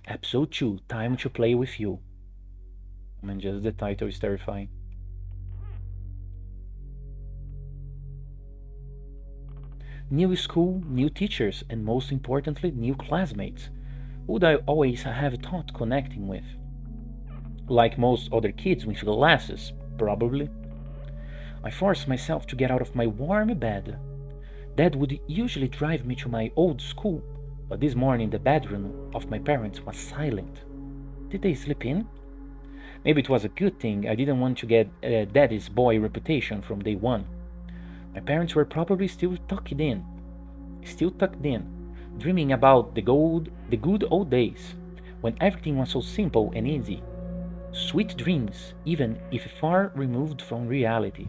Episode 2, Time to Play with You. I mean, just the title is terrifying. New school, new teachers, and most importantly, new classmates. Would I always have thought connecting with? Like most other kids with glasses, probably. I forced myself to get out of my warm bed. Dad would usually drive me to my old school, but this morning the bedroom of my parents was silent. Did they sleep in? Maybe it was a good thing. I didn't want to get daddy's boy reputation from day one. My parents were probably still tucked in, dreaming about the good old days, when everything was so simple and easy. Sweet dreams, even if far removed from reality.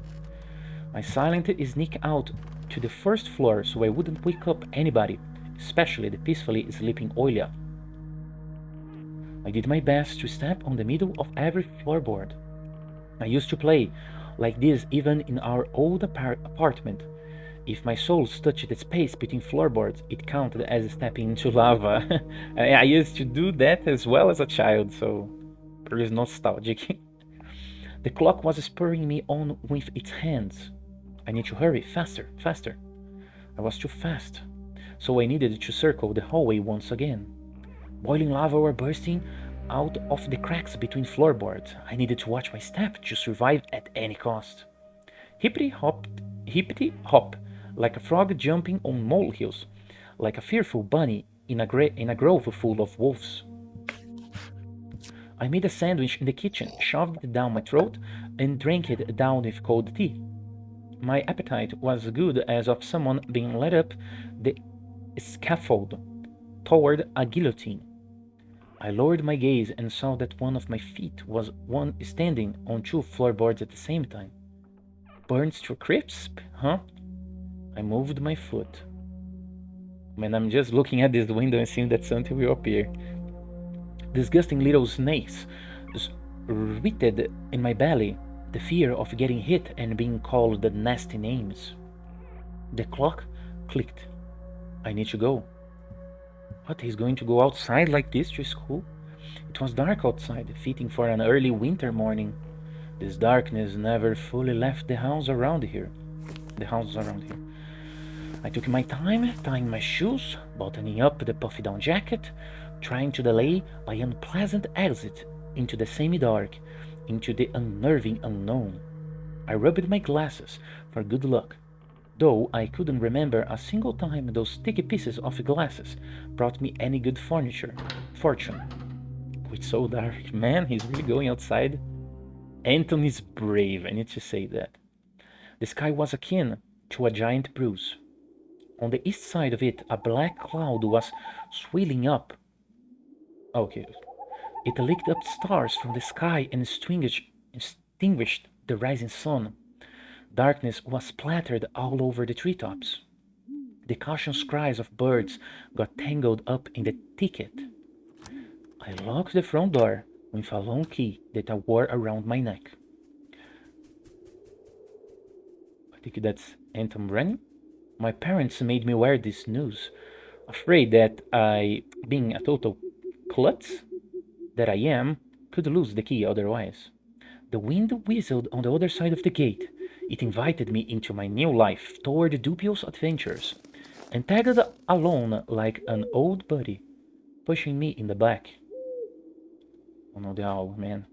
I silently sneaked out to the first floor so I wouldn't wake up anybody, especially the peacefully sleeping Olia. I did my best to step on the middle of every floorboard. I used to play like this even in our old apartment. If my soles touched the space between floorboards, it counted as stepping into lava. I used to do that as well as a child, so pretty nostalgic. The clock was spurring me on with its hands. I need to hurry, faster, faster. I was too fast, so I needed to circle the hallway once again. Boiling lava were bursting out of the cracks between floorboards. I needed to watch my step to survive at any cost. Hippity hop, like a frog jumping on molehills, like a fearful bunny in a grove full of wolves. I made a sandwich in the kitchen, shoved it down my throat, and drank it down with cold tea. My appetite was good as of someone being led up the scaffold toward a guillotine. I lowered my gaze and saw that one of my feet was one standing on two floorboards at the same time. Burns to crisp, huh? I moved my foot. Man, I'm just looking at this window and seeing that something will appear. Disgusting little snakes writhed in my belly, the fear of getting hit and being called the nasty names. The clock clicked. I need to go. What, he's going to go outside like this to school? It was dark outside, fitting for an early winter morning. This darkness never fully left the house around here. I took my time, tying my shoes, buttoning up the puffy-down jacket, trying to delay my unpleasant exit into the semi-dark, into the unnerving unknown. I rubbed my glasses for good luck, though I couldn't remember a single time those sticky pieces of glasses brought me any good fortune. It's so dark. Man, he's really going outside. Anton is brave, I need to say that. The sky was akin to a giant bruise. On the east side of it, a black cloud was swelling up. Okay. It licked up stars from the sky and extinguished the rising sun. Darkness was splattered all over the treetops. The cautious cries of birds got tangled up in the thicket. I locked the front door with a long key that I wore around my neck. I think that's Anton running. My parents made me wear this noose, afraid that I, being a total klutz that I am, could lose the key otherwise. The wind whistled on the other side of the gate. It invited me into my new life toward dubious adventures, and tagged along like an old buddy, pushing me in the back. Oh no, the owl, man.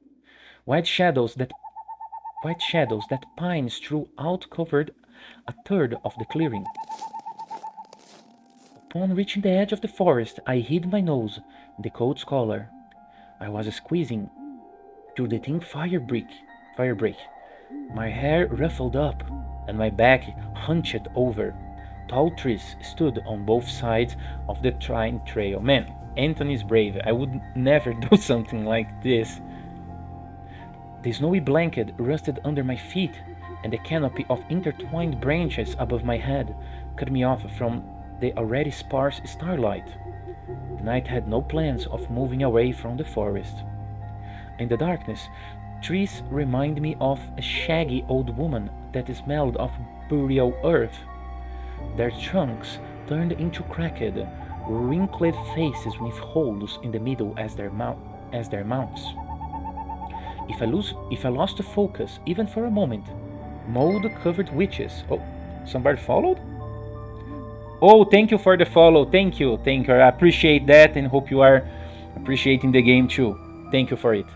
White shadows that pines throughout covered a third of the clearing. Upon reaching the edge of the forest, I hid my nose in the coat's collar. I was squeezing through the thin firebreak. My hair ruffled up, and my back hunched over. Tall trees stood on both sides of the trail. Man, Anton is brave. I would never do something like this. The snowy blanket rusted under my feet, and the canopy of intertwined branches above my head cut me off from the already sparse starlight. The night had no plans of moving away from the forest. In the darkness, trees remind me of a shaggy old woman that smelled of burial earth. Their trunks turned into cracked, wrinkled faces with holes in the middle as their mounts. If I lost the focus, even for a moment, mold-covered witches. Oh, somebody followed? Oh, thank you for the follow. Thank you. I appreciate that and hope you are appreciating the game too. Thank you for it.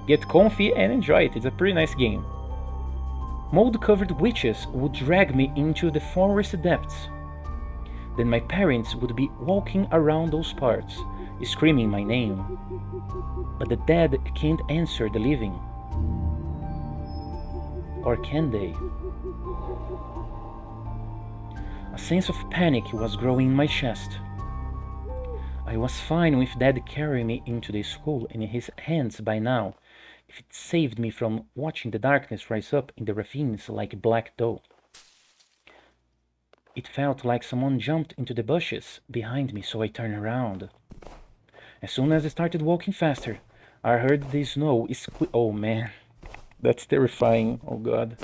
Get comfy and enjoy it. It's a pretty nice game. Mold-covered witches would drag me into the forest depths. Then my parents would be walking around those parts, screaming my name. But the dead can't answer the living. Or can they? A sense of panic was growing in my chest. I was fine with Dad carrying me into the school in his hands by now, if it saved me from watching the darkness rise up in the ravines like black dough. It felt like someone jumped into the bushes behind me, so I turned around. As soon as I started walking faster, I heard the snow Oh man, that's terrifying, oh god.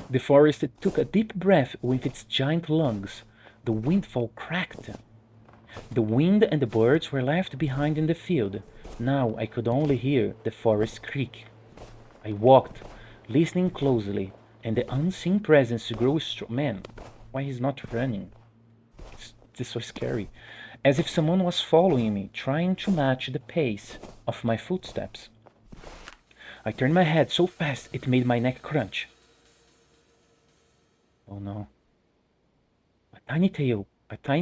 The forest took a deep breath with its giant lungs. The windfall cracked. The wind and the birds were left behind in the field. Now I could only hear the forest creak. I walked, listening closely, and the unseen presence grew strong. Man, why he's not running? It's so scary. As if someone was following me, trying to match the pace of my footsteps. I turned my head so fast it made my neck crunch. Oh no. A tiny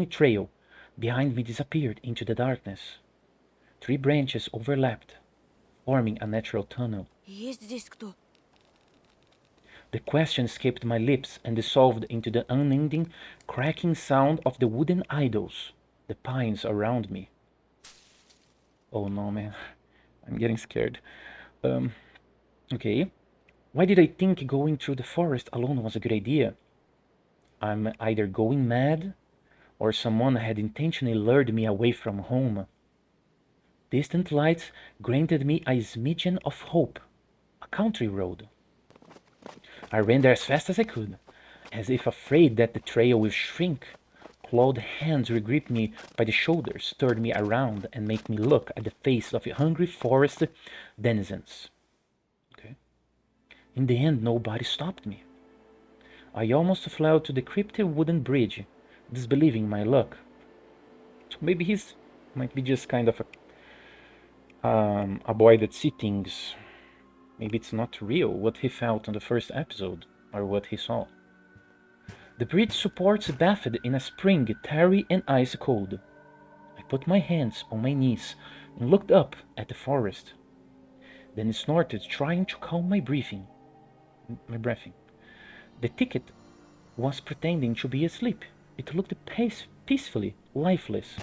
trail behind me disappeared into the darkness. 3 branches overlapped, forming a natural tunnel. The question escaped my lips and dissolved into the unending cracking sound of the wooden idols, the pines around me. Oh no, man. I'm getting scared. Okay. Why did I think going through the forest alone was a good idea? I'm either going mad, or someone had intentionally lured me away from home. Distant lights granted me a smidgen of hope. A country road. I ran there as fast as I could, as if afraid that the trail would shrink. Clawed hands would grip me by the shoulders, stirred me around, and make me look at the face of hungry forest denizens. Okay. In the end, nobody stopped me. I almost flew to the cryptic wooden bridge, disbelieving my luck. So maybe he's might be just kind of a boy that sees things. Maybe it's not real what he felt on the first episode, or what he saw. The bridge supports bathed in a spring tarry and ice cold. I put my hands on my knees and looked up at the forest. Then snorted, trying to calm my breathing. The ticket was pretending to be asleep. It looked peacefully lifeless.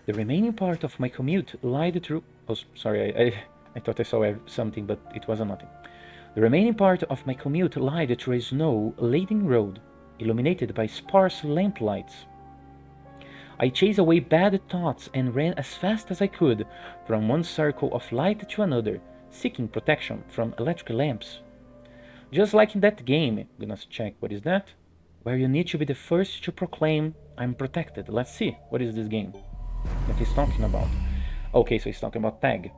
The remaining part of my commute lied through... Oh, sorry, I thought I saw something, but it wasn't nothing. The remaining part of my commute lied through a snow-laden road, illuminated by sparse lamplights. I chased away bad thoughts and ran as fast as I could from one circle of light to another, seeking protection from electric lamps. Just like in that game, I'm gonna check what is that, where you need to be the first to proclaim I'm protected. Let's see, what is this game that he's talking about? Okay, so he's talking about tag.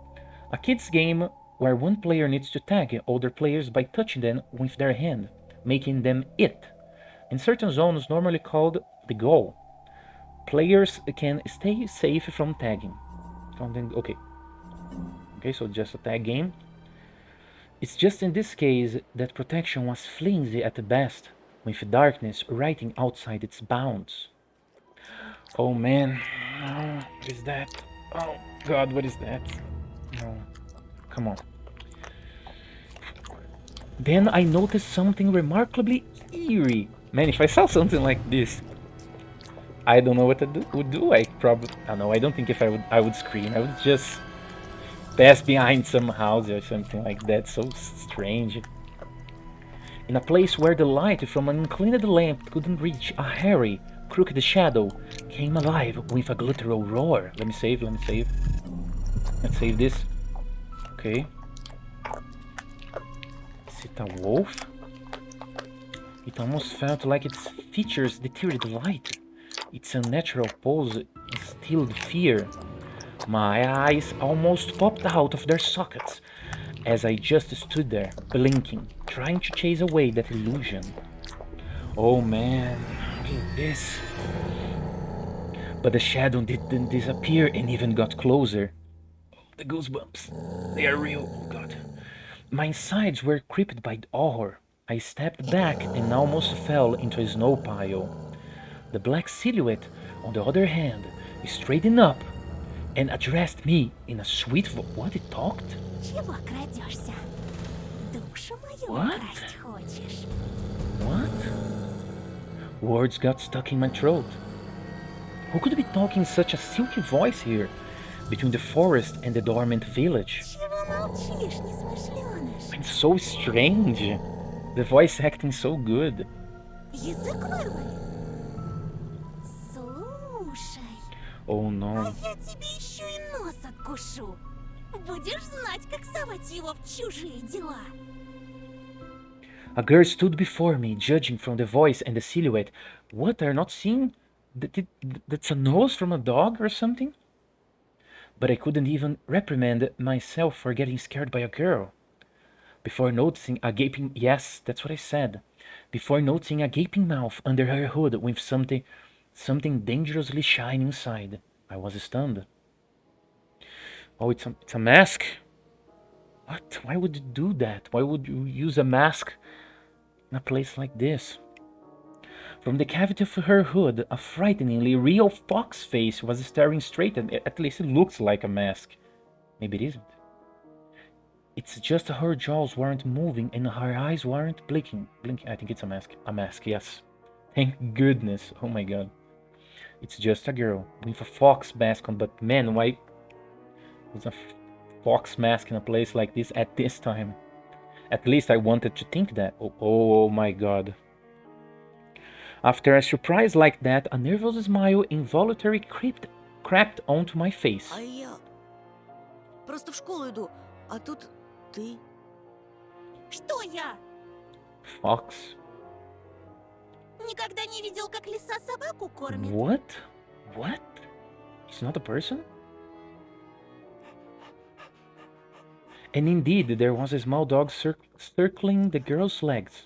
A kid's game where one player needs to tag other players by touching them with their hand, making them it. In certain zones normally called the goal, players can stay safe from tagging. Okay, so just a tag game. It's just in this case that protection was flimsy at the best, with darkness writing outside its bounds. Oh man, no, what is that? Oh god, what is that? No, come on. Then I noticed something remarkably eerie. Man, if I saw something like this, I don't know what I would do. I don't know. I don't think if I would scream. I would just pass behind some house or something like that. So strange. In a place where the light from an uncleaned lamp couldn't reach, a hairy, crooked shadow came alive with a guttural roar. Let me save. Let's save this. Okay. Is it a wolf? It almost felt like its features deteriorated light. Its unnatural pose instilled fear. My eyes almost popped out of their sockets as I just stood there, blinking, trying to chase away that illusion. Oh man, look at this. But the shadow didn't disappear and even got closer. The goosebumps, they are real, oh god. My insides were gripped by horror. I stepped back and almost fell into a snow pile. The black silhouette, on the other hand, straightened up and addressed me in a sweet voice. What, it talked? Чего крадешься? Душу мою What? украсть хочешь? What? Words got stuck in my throat. Who could be talking such a silky voice here, between the forest and the dormant village? Чего молчишь, несмышленыш? It's so strange. The voice acting so good. Язык вырвали? Слушай, Oh no. я тебе еще и нос откушу. Будешь знать, как совать его в чужие дела. A girl stood before me, judging from the voice and the silhouette. What, are not seeing? That's a nose from a dog or something? But I couldn't even reprimand myself for getting scared by a girl. Before noticing a gaping... Yes, that's what I said. Before noticing a gaping mouth under her hood with something dangerously shiny inside. I was stunned. Oh, it's a mask? What? Why would you do that? Why would you use a mask in a place like this? From the cavity of her hood, a frighteningly real fox face was staring straight at me. At least it looks like a mask. Maybe it isn't. It's just her jaws weren't moving and her eyes weren't blinking. I think it's a mask. A mask, yes. Thank goodness. Oh my god. It's just a girl with a fox mask on, but man, why was a fox mask in a place like this at this time? At least I wanted to think that. Oh my god. After a surprise like that, a nervous smile involuntarily crept onto my face. А я просто в школу иду, а тут ты. Что я? Fox? Никогда не видел, как лиса собаку кормит? What? What? It's not a person? And indeed, there was a small dog circling the girl's legs.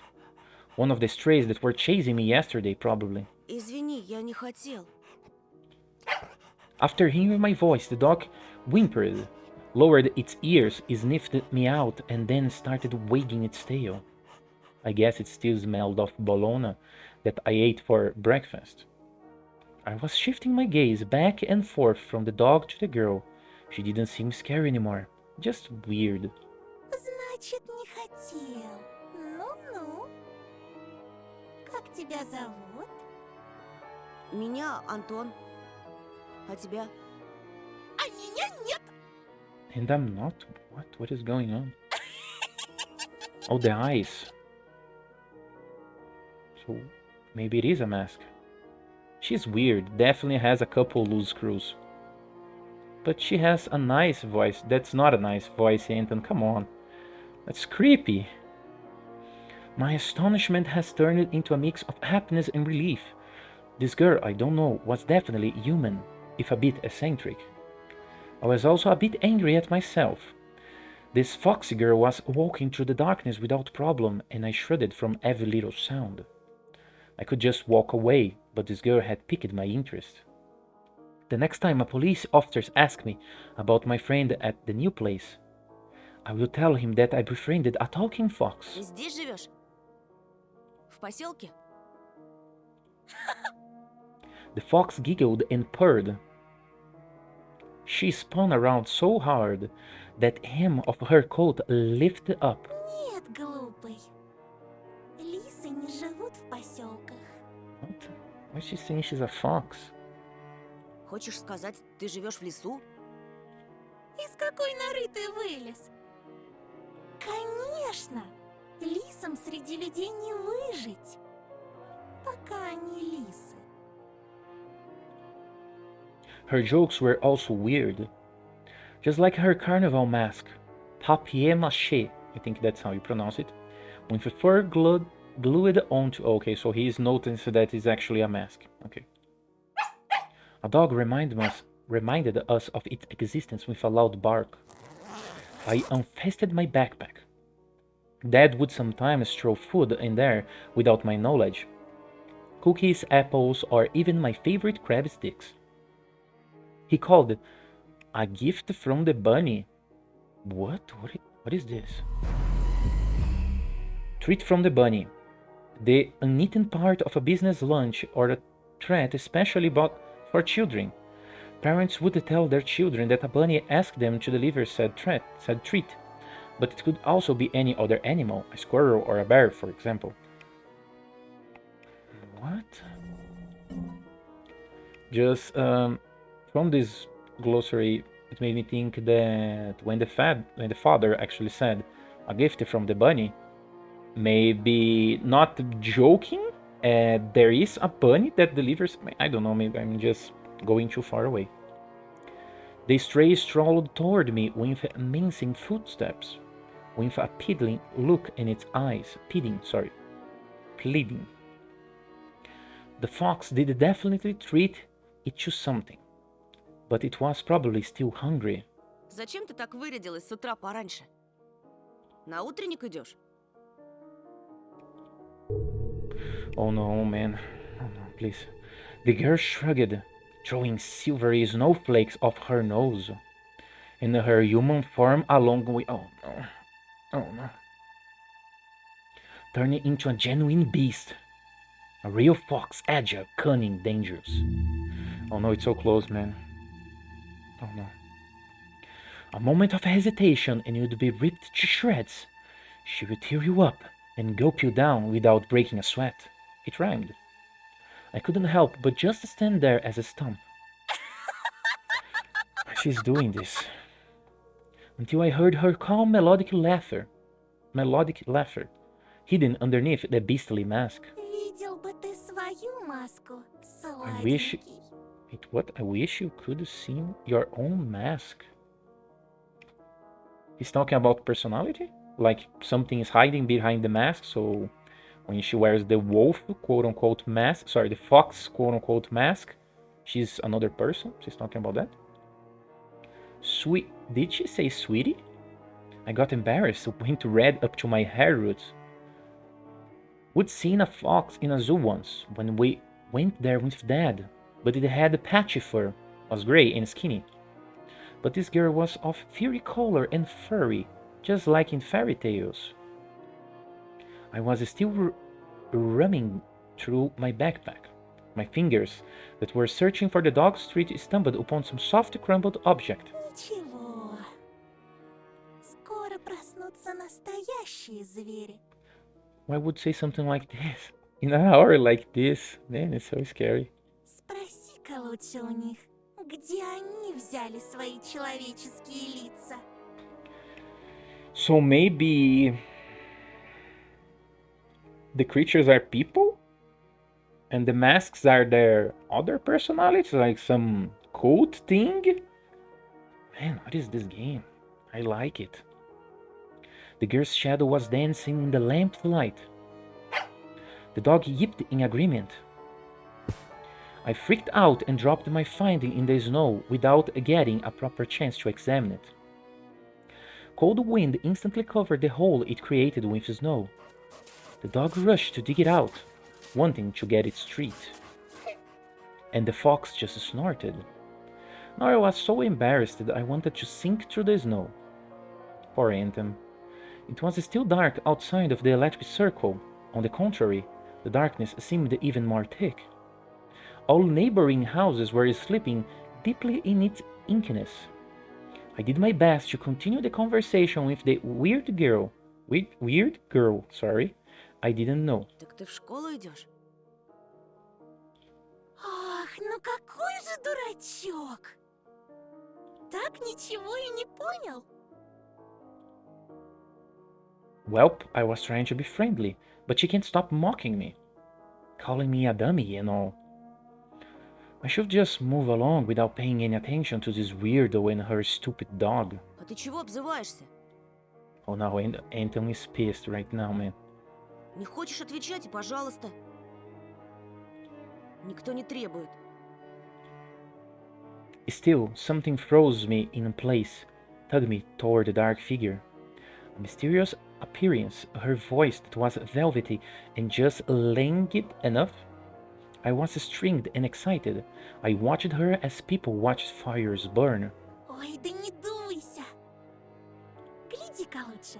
One of the strays that were chasing me yesterday, probably. Извини, я не хотел. After hearing my voice, the dog whimpered, lowered its ears, sniffed me out, and then started wagging its tail. I guess it still smelled of bologna that I ate for breakfast. I was shifting my gaze back and forth from the dog to the girl. She didn't seem scary anymore, just weird. Значит, не хотел. Ну-ну. Как тебя зовут? Меня Антон. А тебя? А меня нет. And I'm not? What? What is going on? Oh, the eyes. So, maybe it is a mask. She's weird, definitely has a couple loose screws. But she has a nice voice. That's not a nice voice, Anton, come on. That's creepy. My astonishment has turned into a mix of happiness and relief. This girl, I don't know, was definitely human, if a bit eccentric. I was also a bit angry at myself. This foxy girl was walking through the darkness without problem, and I shuddered from every little sound. I could just walk away, but this girl had piqued my interest. The next time a police officer asks me about my friend at the new place, I will tell him that I befriended a talking fox. Ты здесь живешь? В поселке? The fox giggled and purred. She spun around so hard that the hem of her coat lifted up. Нет, глупый. Лисы не живут в поселках. What? Why is she saying she's a fox? Хочешь сказать, ты живешь в лесу? Из какой норы ты вылез? Конечно! Лисам среди людей не выжить. Пока они лисы. Her jokes were also weird. Just like her carnival mask. Papier-mâché, I think that's how you pronounce it. With the fur glued onto... Okay, so he's noticing that it's actually a mask. Okay. A dog reminded us of its existence with a loud bark. I unfastened my backpack. Dad would sometimes throw food in there without my knowledge. Cookies, apples, or even my favorite crab sticks. He called it a gift from the bunny. What? What is this? Treat from the bunny. The uneaten part of a business lunch or a treat especially bought for children. Parents would tell their children that a bunny asked them to deliver said treat, but it could also be any other animal, a squirrel or a bear, for example. What? Just from this glossary, it made me think that when the father actually said a gift from the bunny, maybe not joking, there is a bunny that delivers. I don't know, maybe I'm just going too far away. The stray strolled toward me with mincing footsteps, with a pleading look in its eyes. Pleading. The fox did definitely treat it to something, but it was probably still hungry. Зачем ты так вырядилась с утра пораньше? На утренник идешь? Oh no, man. Oh no, please. The girl shrugged, throwing silvery snowflakes off her nose, and her human form along with. Oh no. Oh no. Turning into a genuine beast. A real fox, agile, cunning, dangerous. Oh no, it's so close, man. Oh no. A moment of hesitation and you'd be ripped to shreds. She would tear you up and gulp you down without breaking a sweat. It rhymed. I couldn't help but just stand there as a stump. She's doing this. Until I heard her calm melodic laughter, hidden underneath the beastly mask. Видел бы ты свою маску, I wish... сладенький. Wait, what? I wish you could have seen your own mask. He's talking about personality? Like something is hiding behind the mask, so when she wears the wolf, quote-unquote, mask, sorry, the fox, quote-unquote, mask, she's another person? She's talking about that? Sweet... Did she say sweetie? I got embarrassed, went red up to my hair roots. We'd seen a fox in a zoo once, when we went there with Dad, but it had patchy fur, was grey and skinny. But this girl was of fiery color and furry, just like in fairy tales. I was still rumming through my backpack. My fingers, that were searching for the dog's treat, stumbled upon some soft crumbled object. Ничего. Скоро проснутся настоящие звери. Why would say something like this? In an hour like this? Man, it's so scary. Спроси-ка лучше у них, где они взяли свои человеческие лица. So maybe the creatures are people? And the masks are their other personalities? Like some cult thing? Man, what is this game? I like it. The girl's shadow was dancing in the lamplight. The dog yipped in agreement. I freaked out and dropped my finding in the snow without getting a proper chance to examine it. Cold wind instantly covered the hole it created with snow. The dog rushed to dig it out, wanting to get its treat. And the fox just snorted. Now I was so embarrassed that I wanted to sink through the snow. Poor Anton. It was still dark outside of the electric circle. On the contrary, the darkness seemed even more thick. All neighboring houses were sleeping deeply in its inkiness. I did my best to continue the conversation with the weird girl, I didn't know. Так ты в школу идешь? Ах, ну какой же дурачок! Так ничего и не понял. Welp, I was trying to be friendly, but she can't stop mocking me. Calling me a dummy and all. I should just move along without paying any attention to this weirdo and her stupid dog. А ты чего обзываешься? Oh no, Anton is pissed right now, man. Не хочешь отвечать, и пожалуйста. Никто не требует. Still, something froze me in place, tugged me toward the dark figure. A mysterious appearance, her voice that was velvety and just languid enough. I was stringed and excited. I watched her as people watch fires burn. Ой, да не дуйся. Гляди-ка лучше.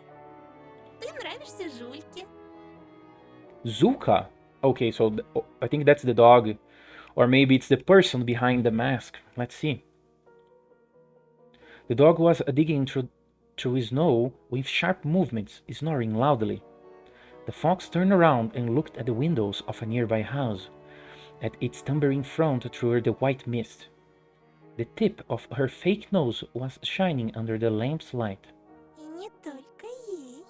Ты нравишься Жульке. Zulka? Okay, so I think that's the dog. Or maybe it's the person behind the mask. Let's see. The dog was digging through snow with sharp movements, snoring loudly. The fox turned around and looked at the windows of a nearby house, at its tumbling front through the white mist. The tip of her fake nose was shining under the lamp's light. И не только ей.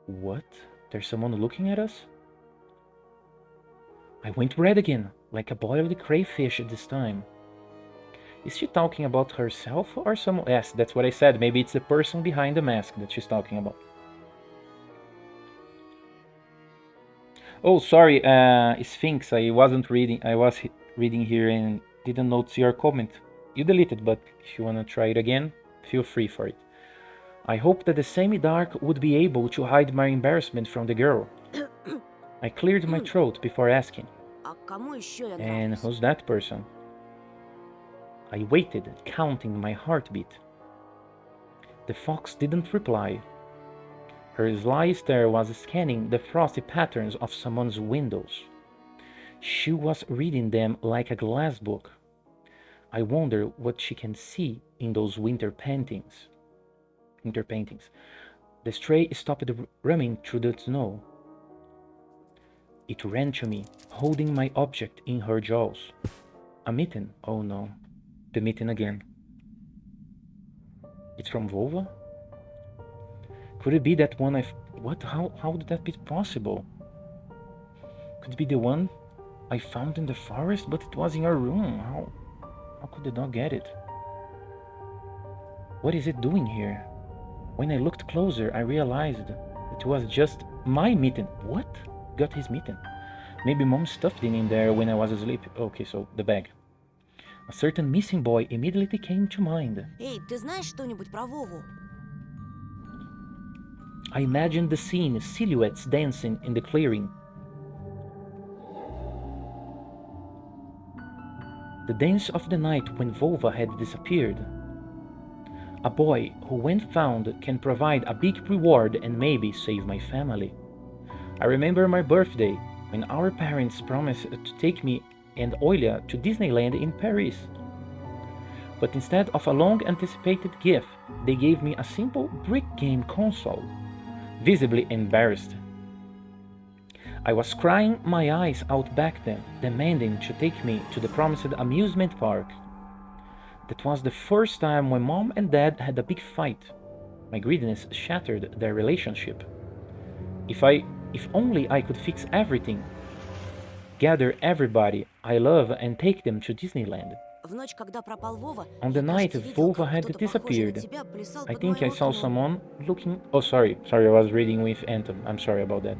What? There's someone looking at us? I went red again, like a boiled crayfish this time. Is she talking about herself or someone? Yes, that's what I said. Maybe it's the person behind the mask that she's talking about. Oh, sorry, Sphinx. I wasn't reading. I was reading here and didn't notice your comment. You deleted, but if you wanna try it again, feel free for it. I hope that the semi-dark would be able to hide my embarrassment from the girl. I cleared my throat before asking. А кому еще я And нравлюсь? who's that person? I waited, counting my heartbeat. The fox didn't reply. Her sly stare was scanning the frosty patterns of someone's windows. She was reading them like a glass book. I wonder what she can see in those winter paintings. The stray stopped running through the snow. It ran to me, holding my object in her jaws. A mitten. Oh no. The mitten again. It's from Volva? Could it be that one What? How would that be possible? Could it be the one I found in the forest, but it was in our room? How could the dog get it? What is it doing here? When I looked closer, I realized it was just my mitten. What? Got his mitten. Maybe mom stuffed it in there when I was asleep. Okay, so the bag. A certain missing boy immediately came to mind. Эй, ты знаешь что-нибудь про Вову? I imagined the scene, silhouettes dancing in the clearing. The dance of the night when Volva had disappeared. A boy who, when found, can provide a big reward and maybe save my family. I remember my birthday, when our parents promised to take me and Olia to Disneyland in Paris. But instead of a long-anticipated gift, they gave me a simple brick game console. Visibly embarrassed. I was crying my eyes out back then, demanding to take me to the promised amusement park. That was the first time when mom and dad had a big fight. My greediness shattered their relationship. If only I could fix everything, gather everybody I love and take them to Disneyland. В ночь, когда пропал Вова, On the я, night кажется, видел, Volva как had кто-то похожий на disappeared. тебя плясал I под think I моим saw окном. someone looking. Oh, sorry, I was reading with Anton. I'm sorry about that.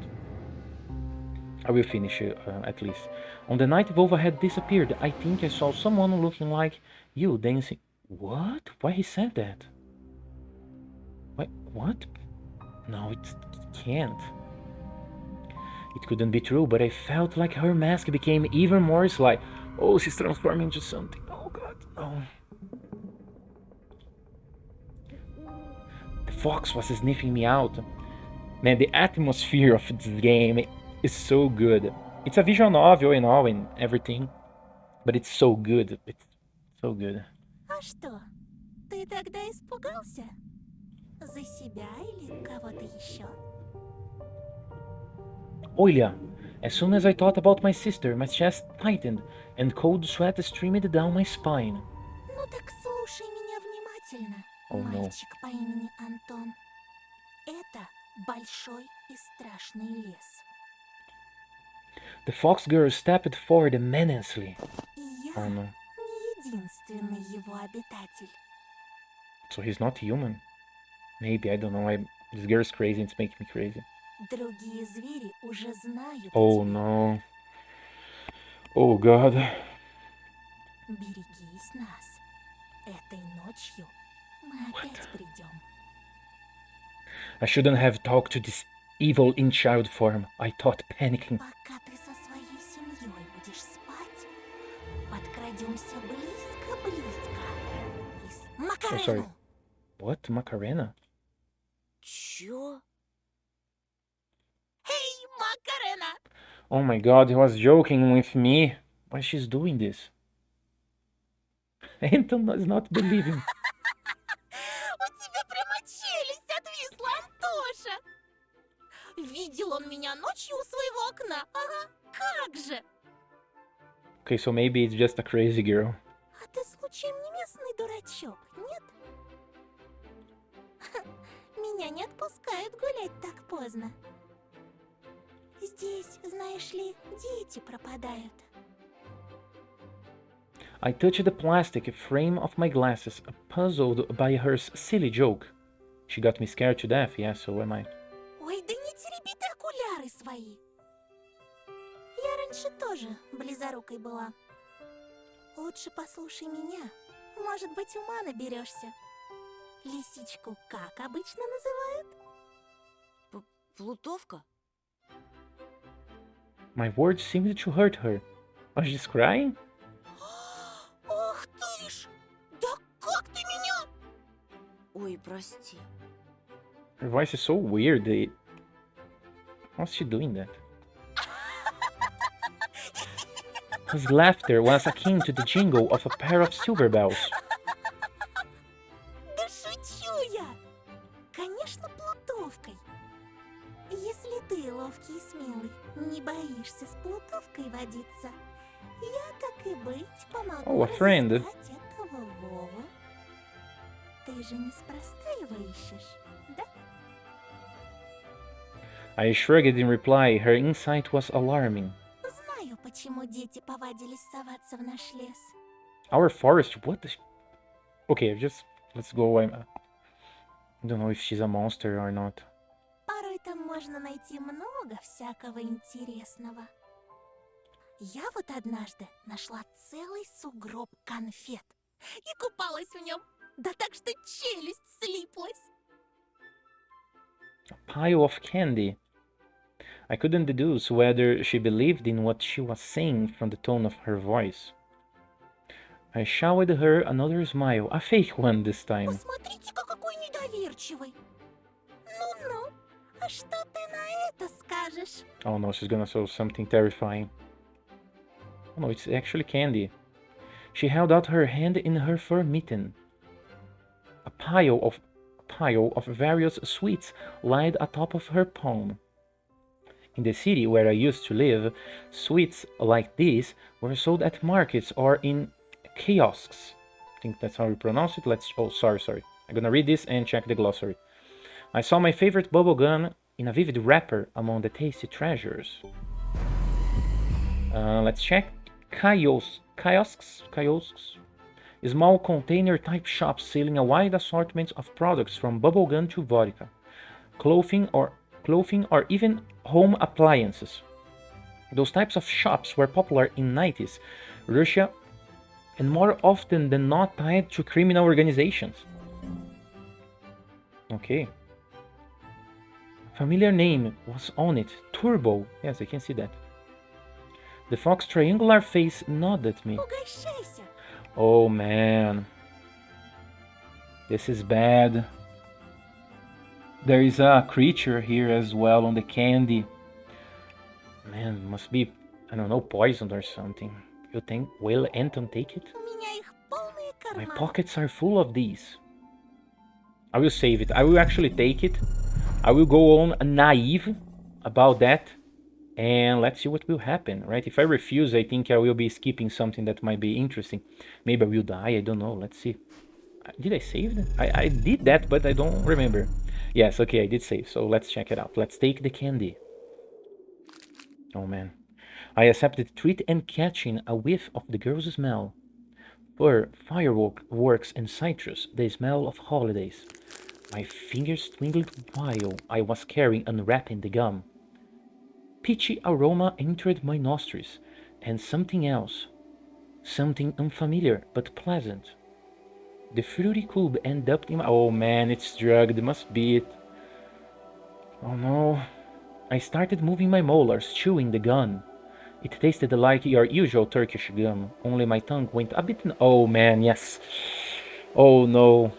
I will finish at least. On the night Volva had disappeared, I think I saw someone looking like you dancing. What? Why he said that? What? No, it can't. It couldn't be true, but I felt like her mask became even more sly. Oh, she's transforming into something. Oh god, no. The fox was sniffing me out. Man, the atmosphere of this game is so good. It's a visual novel and all and everything, but it's so good. It's so good. А что, ты тогда испугался? За себя или кого-то еще? Olia, as soon as I thought about my sister, my chest tightened and cold sweat streamed down my spine. Ну так слушай меня внимательно, Oh, no. мальчик по имени Антон. Это большой и страшный лес. The fox girl stepped forward menacingly. И я Oh no. не единственный его обитатель. So he's not human? Maybe, I don't know. This girl's crazy, it's making me crazy. Другие звери уже знают о Oh тебе. no. Oh god. Берегись нас. Этой ночью мы опять придем. I shouldn't have talked to this evil in child form. I thought panicking. Пока ты со своей семьей будешь спать, подкрадемся близко-близко. И с Oh, sorry. Макарену. What? Macarena? Чё? Эй, Макарена! Oh my god, he was joking with me. Why she's doing this? Anton does not believe him. У тебя прямо челюсть отвисла, Антоша! Видел он меня ночью у своего окна? Ага, как же! Okay, so maybe it's just a crazy girl. А ты случаем не местный дурачок, нет? Меня не отпускают гулять так поздно. Здесь, знаешь ли, дети пропадают. I touched the plastic frame of my glasses, puzzled by her silly joke. She got me scared to death, yeah, so am I. Ой, да не тереби ты окуляры свои. Я раньше тоже близорукой была. Лучше послушай меня. Может быть, ума наберешься. Лисичку как обычно называют? Плутовка? My words seemed to hurt her. Was she crying? Ох ты ж! Да как ты меня? Ой, прости. Her voice is so weird. How's she doing that? His laughter was akin to the jingle of a pair of silver bells. Да шучу я! Конечно, плутовкой. Если ты ловкий и смелый, не боишься с плутовкой водиться, я так и быть помогу Oh, a friend. разыскать этого Вову. Ты же неспроста его ищешь, да? I shrugged in reply. Her insight was alarming. Знаю, почему дети повадились соваться в наш лес. Our forest? What the... Okay, let's go. I don't know if she's a monster or not. Порой там можно найти много всякого интересного. Я вот однажды нашла целый сугроб конфет и купалась в нем. Да так, что челюсть слиплась. A pile of candy. I couldn't deduce whether she believed in what she was saying from the tone of her voice. I showered her another smile, a fake one this time. Посмотрите-ка, какой недоверчивый. Ну-ну, а что ты на это скажешь? Oh no, she's gonna show something terrifying. Oh no, it's actually candy. She held out her hand in her fur mitten. A pile of various sweets lied atop of her palm. In the city where I used to live, sweets like these were sold at markets or in kiosks. I think that's how you pronounce it. Oh, sorry. I'm gonna read this and check the glossary. I saw my favorite bubblegum in a vivid wrapper among the tasty treasures. Let's check. Kiosks. Small container-type shops selling a wide assortment of products from bubblegum to vodka, clothing or even home appliances. Those types of shops were popular in 90s Russia and more often than not tied to criminal organizations. Okay. Familiar name was on it. Turbo. Yes, I can see that. The fox triangular face nodded at me. Угощайся. Oh man. This is bad. There is a creature here as well on the candy. Man, must be, I don't know, poisoned or something. You think, will Anton take it? У меня их полные My карманы. pockets are full of these. I will save it. I will actually take it. I will go on naive about that. And let's see what will happen, right? If I refuse, I think I will be skipping something that might be interesting. Maybe I will die, I don't know. Let's see. Did I save that? I did that, but I don't remember. Yes, okay, I did save. So let's check it out. Let's take the candy. Oh man. I accepted the treat and catching a whiff of the girl's smell. For fireworks and citrus, the smell of holidays. My fingers twinkled while I was carrying unwrapping the gum. Peachy aroma entered my nostrils, and something else. Something unfamiliar but pleasant. The fruity cube ended up in my... Oh man, it's drugged, must be it. Oh no. I started moving my molars, chewing the gun. It tasted like your usual Turkish gum, only my tongue went a bit... Oh man, yes. Oh no.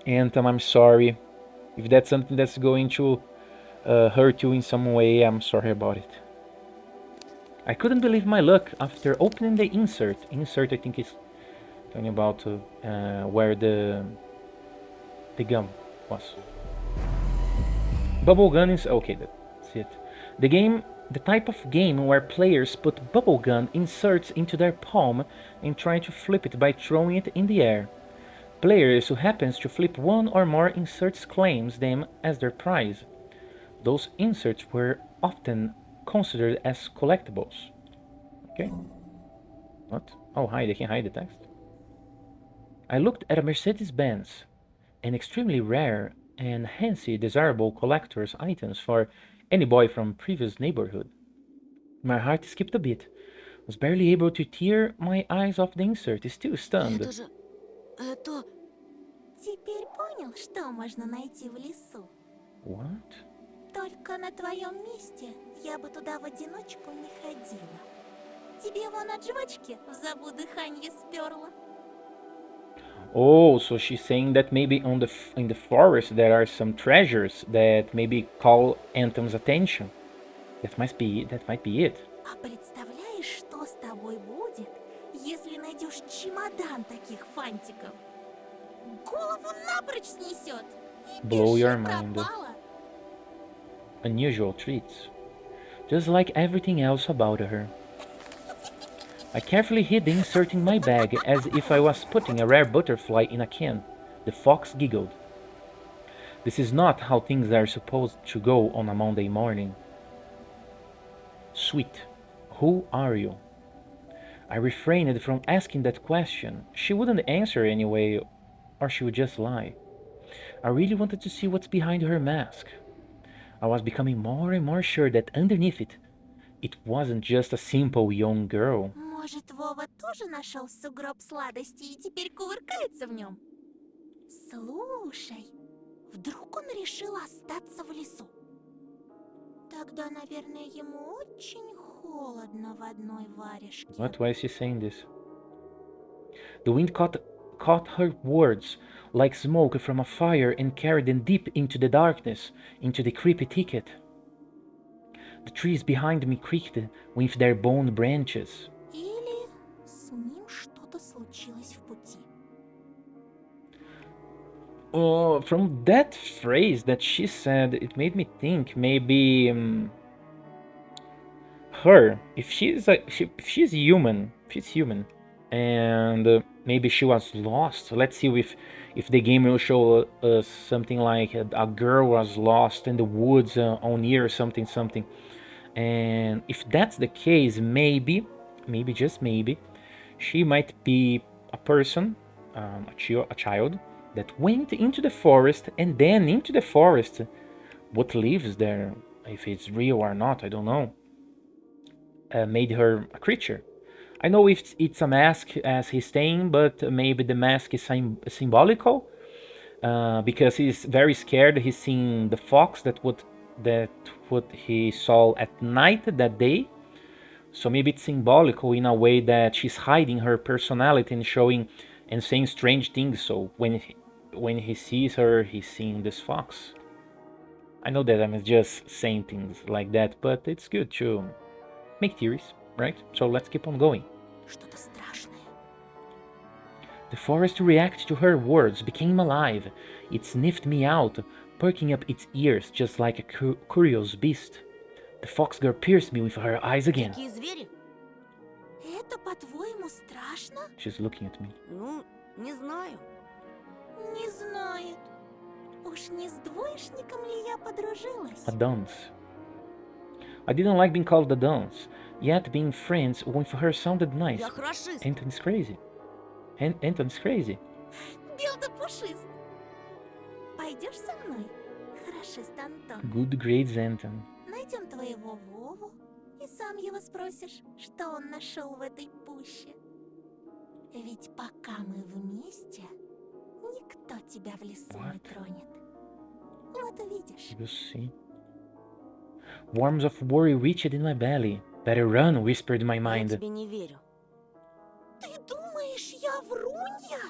Anton, I'm sorry. If that's something that's going to hurt you in some way, I'm sorry about it. I couldn't believe my luck after opening the insert. Insert, I think, is talking about where the gum was. Bubble gun is okay. That's it. The type of game where players put bubble gun inserts into their palm and try to flip it by throwing it in the air. Players who happens to flip one or more inserts claims them as their prize. Those inserts were often considered as collectibles. Okay. What? Oh, hide. I can hide the text. I looked at a Mercedes-Benz, an extremely rare and hence desirable collector's items for any boy from previous neighborhood. My heart skipped a beat. Was barely able to tear my eyes off the insert, still stunned. Это же... Это... Теперь понял, что можно найти в лесу? What? Только на твоем месте я бы туда в одиночку не ходила. Тебе вон от жвачки в забу дыханье сперла. Oh, so she's saying that maybe in the forest there are some treasures that maybe call Anton's attention. That might be it. А представляешь, что с тобой будет, если найдешь чемодан таких фантиков? Голову напрочь снесет. И Blow your пиши mind. пропало. Unusual treats, just like everything else about her. I carefully hid the insert in my bag as if I was putting a rare butterfly in a can. The fox giggled. This is not how things are supposed to go on a Monday morning. Sweet, who are you? I refrained from asking that question. She wouldn't answer anyway, or she would just lie. I really wanted to see what's behind her mask. I was becoming more and more sure that underneath it wasn't just a simple young girl. Может, Вова тоже нашел сугроб сладостей и теперь кувыркается в нем? Слушай, вдруг он решил остаться в лесу? Тогда, наверное, ему очень холодно в одной варежке. What? Why is she saying this? The wind caught her words like smoke from a fire and carried them deep into the darkness, into the creepy thicket. The trees behind me creaked with their bone branches. Или с ним что-то случилось в пути. From that phrase that she said, it made me think maybe her, if she's human, and maybe she was lost. Let's see if the game will show us something like a girl was lost in the woods on near something. And if that's the case, maybe just maybe, she might be a person, a child that went into the forest, and then into the forest, what lives there, if it's real or not, I don't know, made her a creature. I know if it's a mask, as he's saying, but maybe the mask is symbolical, because he's very scared. He's seen the fox that what he saw at night that day. So maybe it's symbolical in a way that she's hiding her personality and showing and saying strange things. So when he sees her, he's seeing this fox. I know that I'm just saying things like that, but it's good to make theories, right? So let's keep on going. Что-то страшное. The forest reacted to her words, became alive. It sniffed me out, perking up its ears just like a curious beast. The fox girl pierced me with her eyes again. Какие звери? Это, по-твоему, страшно? She's looking at me. Ну, не знаю. Не знает. Уж не с двоечником ли я подружилась? A dunce. I didn't like being called a dunce, yet being friends with her sounded nice. Я хорошист. Anton's crazy. Anton's crazy. Бел да пушист. Пойдешь со мной, хорошист Антон? Good grades, Anton. Найдем твоего Вову и сам его спросишь, что он нашел в этой пуще. Ведь пока мы вместе, никто тебя в лесу не What? тронет. Вот увидишь. You see? Worms of worry reached in my belly. Better run, whispered my Я mind. тебе не верю. Ты думаешь, я врунья?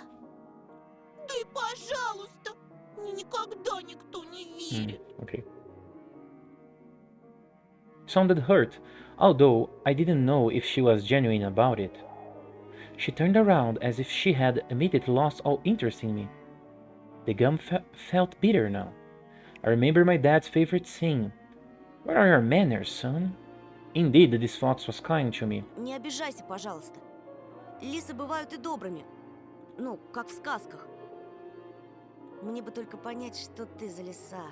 Да и пожалуйста, мне никогда никто не верит. Okay. Sounded hurt, although I didn't know if she was genuine about it. She turned around as if she had immediately lost all interest in me. The gum felt bitter now. I remember my dad's favorite saying, "Where are your manners, son?" Indeed, this fox was kind to me. Не обижайся, пожалуйста. Лисы бывают и добрыми. Ну, как в сказках. Мне бы только понять, что ты за лиса.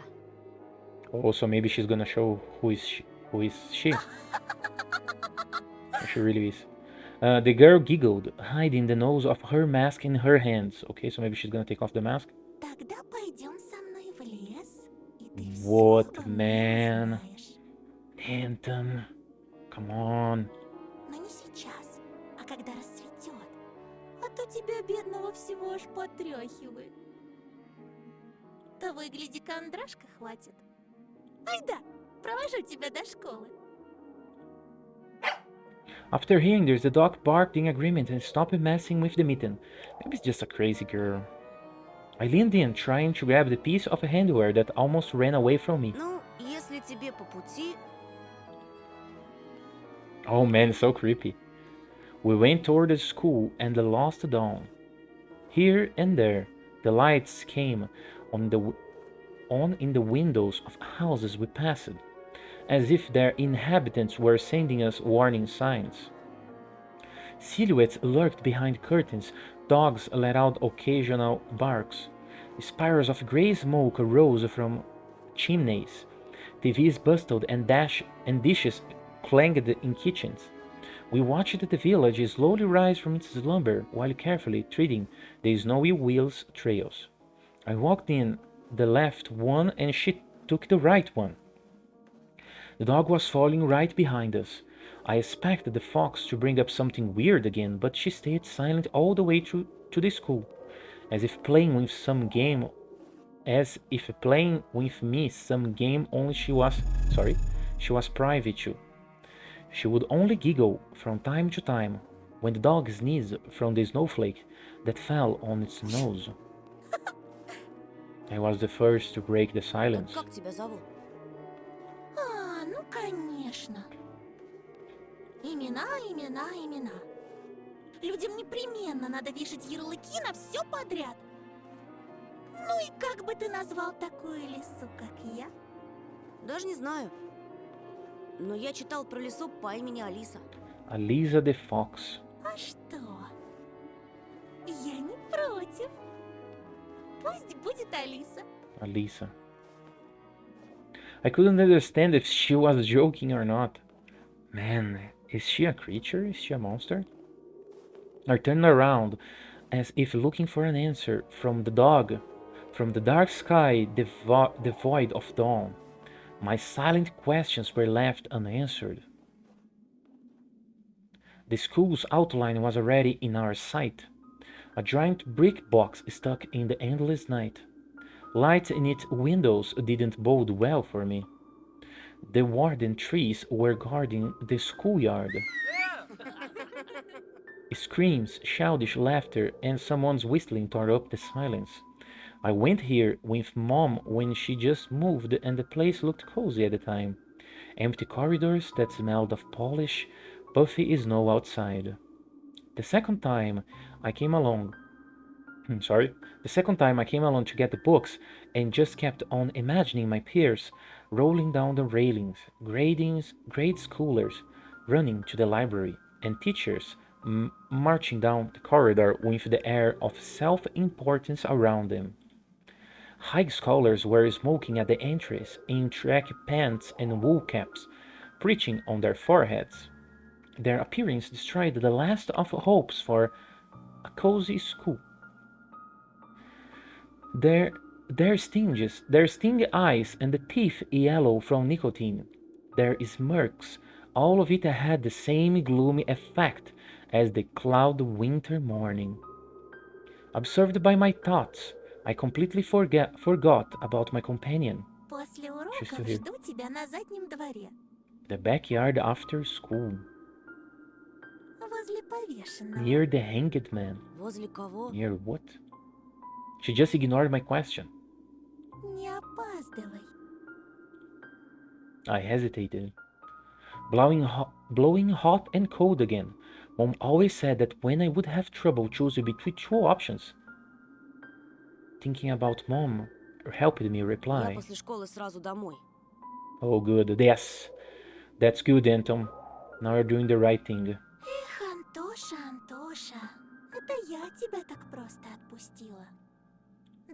Oh, so maybe she's gonna show who is she. She really is. The girl giggled, hiding the nose of her mask in her hands. Okay, so maybe she's gonna take off the mask. Тогда пойдем со мной в лес, и ты What, всё обо мне man? узнаешь. Anton, come on. Но не сейчас, а когда рассветет. А то тебя, бедного, всего аж потряхивает. Того и гляди, кондрашка хватит. Айда, провожу тебя до школы. After hearing this, the dog barked in agreement and stopped messing with the mitten. Maybe it's just a crazy girl. I leaned in, trying to grab the piece of handwear that almost ran away from me. Ну, если тебе по пути, Oh man, so creepy. We went toward the school and the lost dawn. Here and there, the lights came on in the windows of houses we passed, as if their inhabitants were sending us warning signs. Silhouettes lurked behind curtains, dogs let out occasional barks. Spirals of grey smoke arose from chimneys. TVs bustled and dishes clanged in kitchens. We watched the village slowly rise from its slumber while carefully treading the snowy wheels trails. I walked in the left one and she took the right one. The dog was following right behind us. I expected the fox to bring up something weird again, but she stayed silent all the way to the school, as if playing with me some game only she was private to. She would only giggle from time to time when the dog sneezed from the snowflake that fell on its nose. I was the first to break the так silence. как тебя зовут? А, ну конечно. Имена, имена, имена. Людям непременно надо вешать ярлыки на все подряд. Ну и как бы ты назвал такую лису, как я? Даже не знаю. Но я читал про лису по имени Алиса. Alisa the Fox. А что? Я не против. Пусть будет Алиса. Alisa. I couldn't understand if she was joking or not. Man, is she a creature? Is she a monster? I turned around as if looking for an answer from the dog, from the dark sky devoid of dawn. My silent questions were left unanswered. The school's outline was already in our sight, a giant brick box stuck in the endless night. Lights in its windows didn't bode well for me. The warden trees were guarding the schoolyard. Screams, childish laughter, and someone's whistling tore up the silence. I went here with Mom when she just moved and the place looked cozy at the time. Empty corridors that smelled of polish, puffy snow outside. The second time I came along to get the books and just kept on imagining my peers rolling down the railings, grade schoolers running to the library, and teachers marching down the corridor with the air of self-importance around them. High scholars were smoking at the entries in track pants and wool caps, preaching on their foreheads. Their appearance destroyed the last of hopes for a cozy school. Their stinging eyes and the teeth yellow from nicotine, their smirks, all of it had the same gloomy effect as the cloud winter morning. Absorbed by my thoughts, I completely forgot about my companion. После She's уроков still here. жду тебя на заднем дворе, The backyard after school, возле повешенного. near the hanged man. Возле кого? Near what? She just ignored my question. Не опаздывай. I hesitated. Blowing hot and cold again. Mom always said that when I would have trouble choosing between two options, thinking about Mom helped me Я reply. после школы сразу домой. Oh, good. Yes, that's good, Anton. Now you're doing the right thing. Эх, Антоша, Антоша, это я тебя так просто отпустила.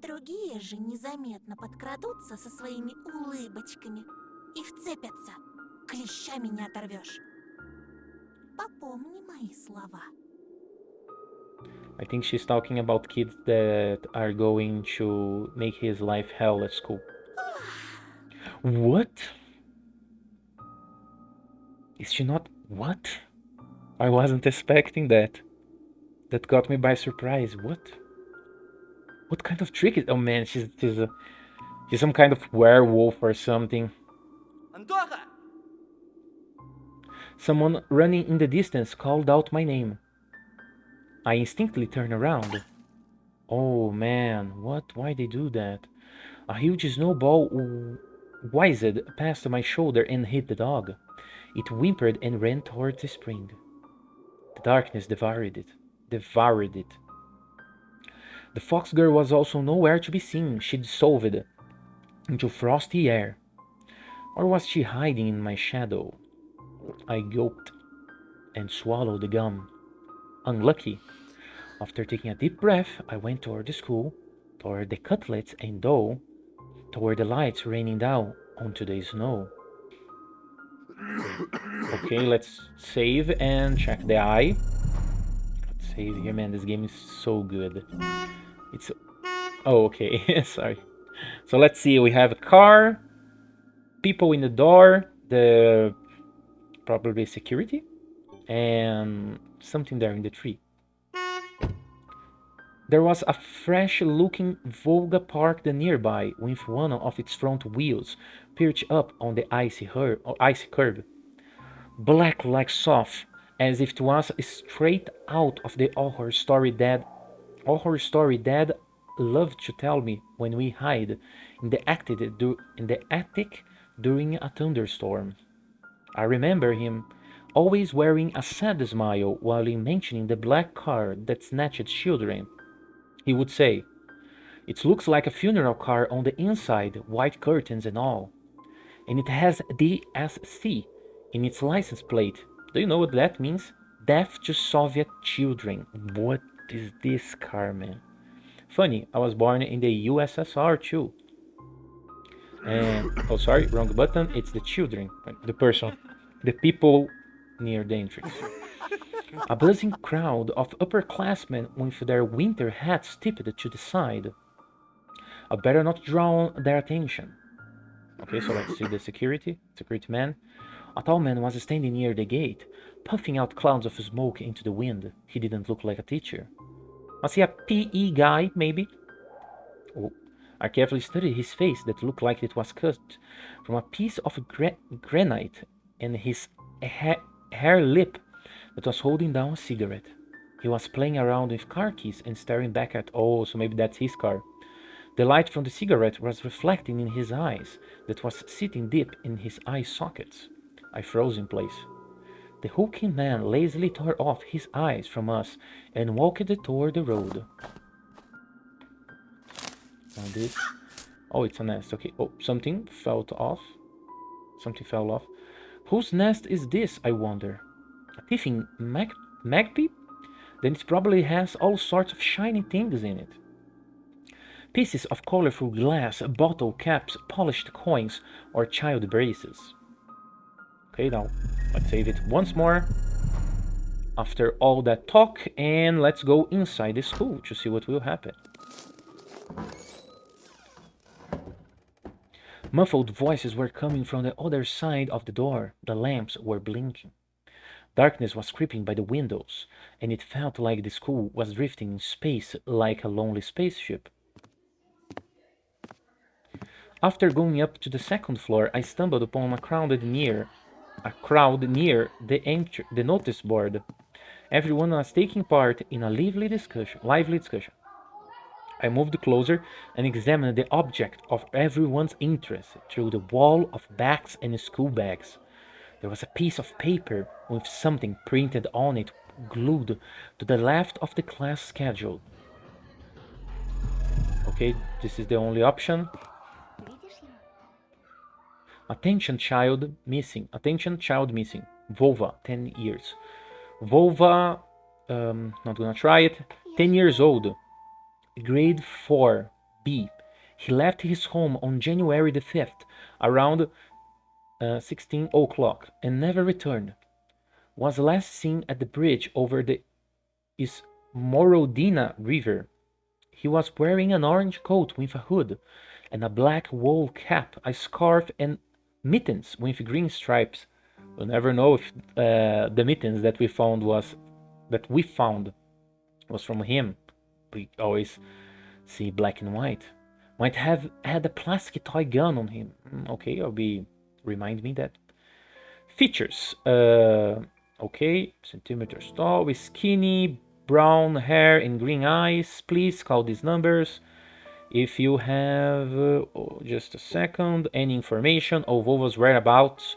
Другие же незаметно подкрадутся со своими улыбочками и вцепятся. Клещами не оторвешь. Попомни мои слова. I think she's talking about kids that are going to make his life hell at school. What? Is she not? What? I wasn't expecting that. That got me by surprise. What? What kind of trick is? Oh man, she's some kind of werewolf or something. Антоха! Someone running in the distance called out my name. I instinctively turned around. Oh man, what? Why they do that? A huge snowball whizzed past my shoulder and hit the dog. It whimpered and ran towards the spring. The darkness devoured it. The fox girl was also nowhere to be seen. She dissolved into frosty air. Or was she hiding in my shadow? I gulped and swallowed the gum. Unlucky. After taking a deep breath, I went toward the school, toward the cutlets and dough, toward the lights raining down onto the snow. Okay, let's save and check the eye. Let's save here, man. This game is so good. It's... Oh, okay. Sorry. So let's see. We have a car, people in the door, the... probably security, and something there in the tree. There was a fresh-looking Volga parked nearby, with one of its front wheels perched up on the icy curb. Black like soft, as if it was straight out of the horror story Dad loved to tell me when we hid in the attic during a thunderstorm. I remember him always wearing a sad smile while mentioning the black car that snatched children. He would say, "It looks like a funeral car on the inside, white curtains and all. And it has DSC in its license plate. Do you know what that means? Death to Soviet children." What is this car, man? Funny, I was born in the USSR too. And, oh sorry, wrong button. It's the children, the person, the people near the entrance. A buzzing crowd of upperclassmen with their winter hats tipped to the side. I better not draw their attention. Okay, so let's see the security man. A tall man was standing near the gate, puffing out clouds of smoke into the wind. He didn't look like a teacher. Was he a PE guy, maybe? Oh, I carefully studied his face that looked like it was cut from a piece of granite, and his hair lip that was holding down a cigarette. He was playing around with car keys and staring back at... Oh, so maybe that's his car. The light from the cigarette was reflecting in his eyes that was sitting deep in his eye sockets. I froze in place. The hulking man lazily tore off his eyes from us and walked toward the road. Now this... Oh, it's a nest. Okay. Oh, something fell off. Whose nest is this, I wonder? A thieving magpie? Then it probably has all sorts of shiny things in it. Pieces of colorful glass, bottle caps, polished coins, or child braces. Okay, now let's save it once more. After all that talk, and let's go inside the school to see what will happen. Muffled voices were coming from the other side of the door. The lamps were blinking. Darkness was creeping by the windows, and it felt like the school was drifting in space like a lonely spaceship. After going up to the second floor, I stumbled upon a crowd near the notice board. Everyone was taking part in a lively discussion. I moved closer and examined the object of everyone's interest through the wall of bags and school bags. There was a piece of paper with something printed on it glued to the left of the class schedule. Okay, this is the only option. Attention child missing. Attention child missing. Vova, 10 years. Vova, not gonna try it. 10 years old. Grade 4, B. He left his home on January the 5th, around 16 o'clock, and never returned. Was last seen at the bridge over the Smorodina River. He was wearing an orange coat with a hood, and a black wool cap, a scarf, and mittens with green stripes. We'll never know if the mittens that we found was from him. We always see black and white. Might have had a plastic toy gun on him. Okay, remind me that. Features. Okay, centimeters tall, with skinny brown hair and green eyes. Please call these numbers if you have just a second any information of Volva's whereabouts.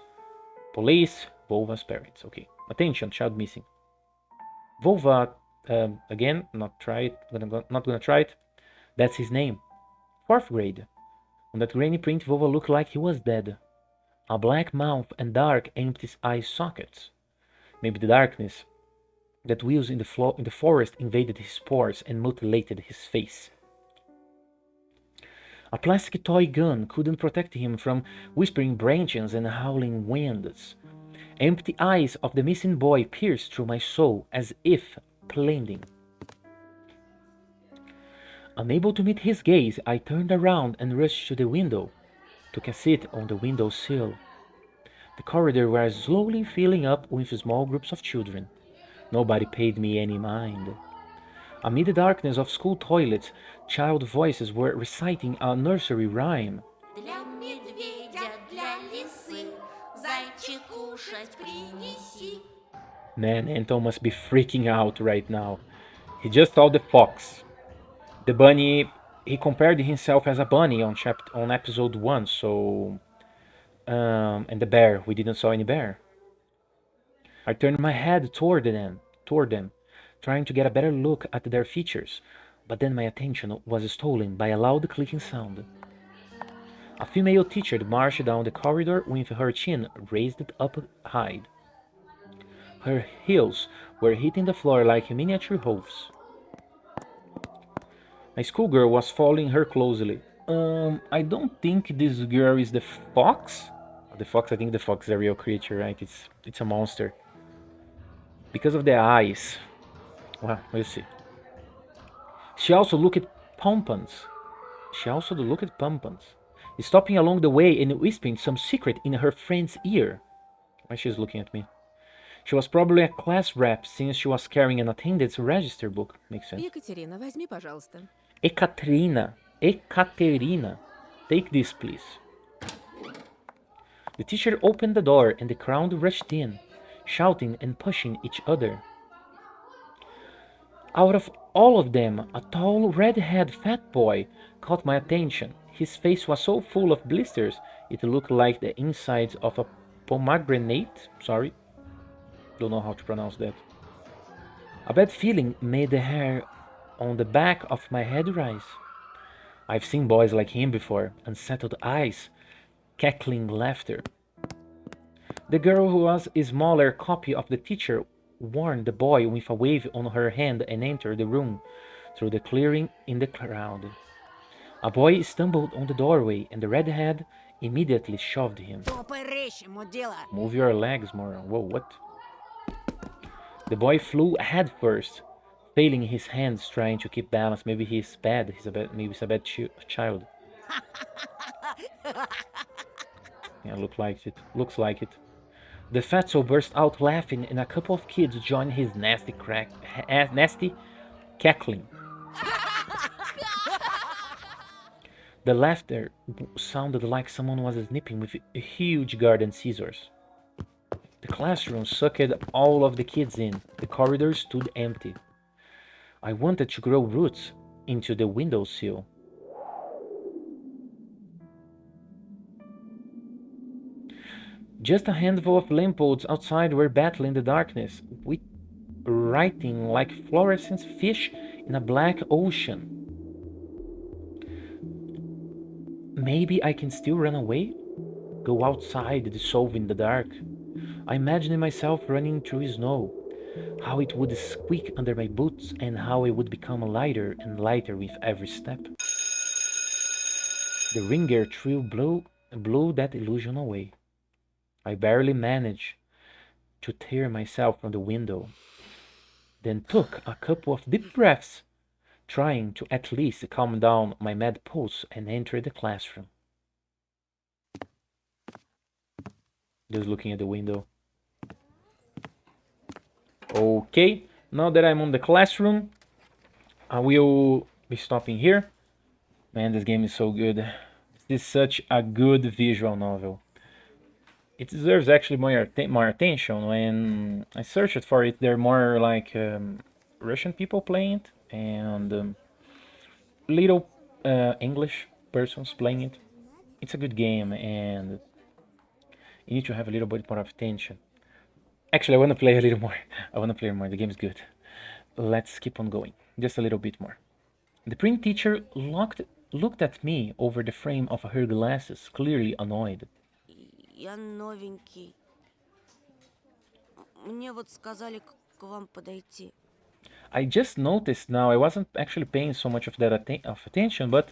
Police, Volva's parents. Okay, attention, child missing. Volva, again, not gonna try it. That's his name. 4th grade. On that grainy print, Volva looked like he was dead. A black mouth and dark, empty eye sockets. Maybe the darkness that wheels in the forest invaded his pores and mutilated his face. A plastic toy gun couldn't protect him from whispering branches and howling winds. Empty eyes of the missing boy pierced through my soul as if pleading. Unable to meet his gaze, I turned around and rushed to the window, took a seat on the window sill. The corridor was slowly filling up with small groups of children. Nobody paid me any mind. Amid the darkness of school toilets, child voices were reciting a nursery rhyme. Для медведя, для лисы, зайчик кушать принеси. Man, Anton must be freaking out right now. He just saw the fox. The bunny, he compared himself as a bunny on episode 1, so... and the bear, we didn't saw any bear. I turned my head toward them, trying to get a better look at their features, but then my attention was stolen by a loud clicking sound. A female teacher marched down the corridor with her chin raised up high. Her heels were hitting the floor like miniature hooves. A schoolgirl was following her closely. I don't think this girl is the fox. I think the fox is a real creature, right? It's a monster. Because of the eyes. Well, we'll see. She also looked at pompons. Stopping along the way and whispering some secret in her friend's ear. Why she's looking at me? She was probably a class rep since she was carrying an attendance register book. Makes sense. Екатерина, возьми, пожалуйста. Ekaterina. Take this, please. The teacher opened the door and the crowd rushed in, shouting and pushing each other. Out of all of them, a tall, red-haired fat boy caught my attention. His face was so full of blisters, it looked like the insides of a pomegranate. Sorry, don't know how to pronounce that. A bad feeling made the hair on the back of my head rise. I've seen boys like him before, unsettled eyes, cackling laughter. The girl, who was a smaller copy of the teacher, warned the boy with a wave on her hand and entered the room through the clearing in the crowd. A boy stumbled on the doorway and the redhead immediately shoved him. Move your legs more. Whoa, what? The boy flew headfirst, failing his hands trying to keep balance. Maybe he's bad. Maybe he's a bad child. Yeah, looks like it. The fatso burst out laughing, and a couple of kids joined his nasty cackling. The laughter sounded like someone was snipping with huge garden scissors. The classroom sucked all of the kids in. The corridor stood empty. I wanted to grow roots into the windowsill. Just a handful of lampposts outside were battling the darkness, writing like fluorescent fish in a black ocean. Maybe I can still run away? Go outside, dissolve in the dark. I imagined myself running through snow, how it would squeak under my boots, and how I would become lighter and lighter with every step. The ringer trill blew that illusion away. I barely managed to tear myself from the window, then took a couple of deep breaths, trying to at least calm down my mad pulse, and entered the classroom. Just looking at the window. Okay, now that I'm on the classroom, I will be stopping here. Man, this game is so good. This is such a good visual novel. It deserves actually more attention. When I searched for it, there are more like Russian people playing it, and little English persons playing it. It's a good game, and you need to have a little bit more of attention. Actually, I want to play a little more. I want to play more. The game is good. Let's keep on going. Just a little bit more. The print teacher looked at me over the frame of her glasses, clearly annoyed. Я новенький. Мне вот сказали к вам подойти. I just noticed now, I wasn't actually paying so much of that attention, but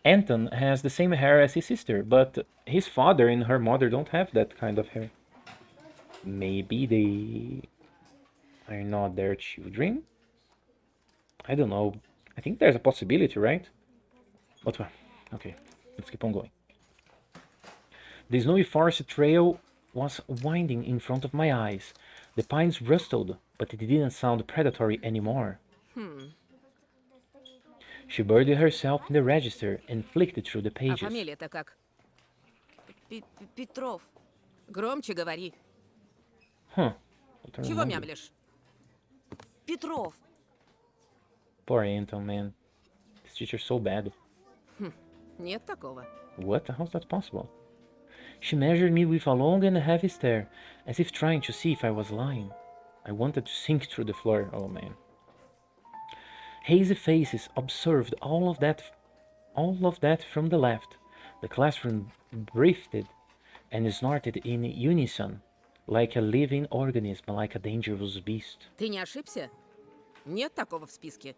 Anton has the same hair as his sister, but his father and her mother don't have that kind of hair. Maybe they are not their children? I don't know. I think there's a possibility, right? But well, okay, let's keep on going. The snowy forest trail was winding in front of my eyes. The pines rustled, but it didn't sound predatory anymore. She buried herself in the register and flicked through the А pages. фамилия-то как? Петров. Громче говори. Huh. I don't Чего remember. мямлишь? Петров. Poor Anton, man. This teacher's so bad. Нет такого. What? How's that possible? She measured me with a long and heavy stare, as if trying to see if I was lying. I wanted to sink through the floor. Oh man. Hazy faces observed all of that from the left. The classroom breathed and snorted in unison, like a living organism, like a dangerous beast. Ты не ошибся? Нет такого в списке.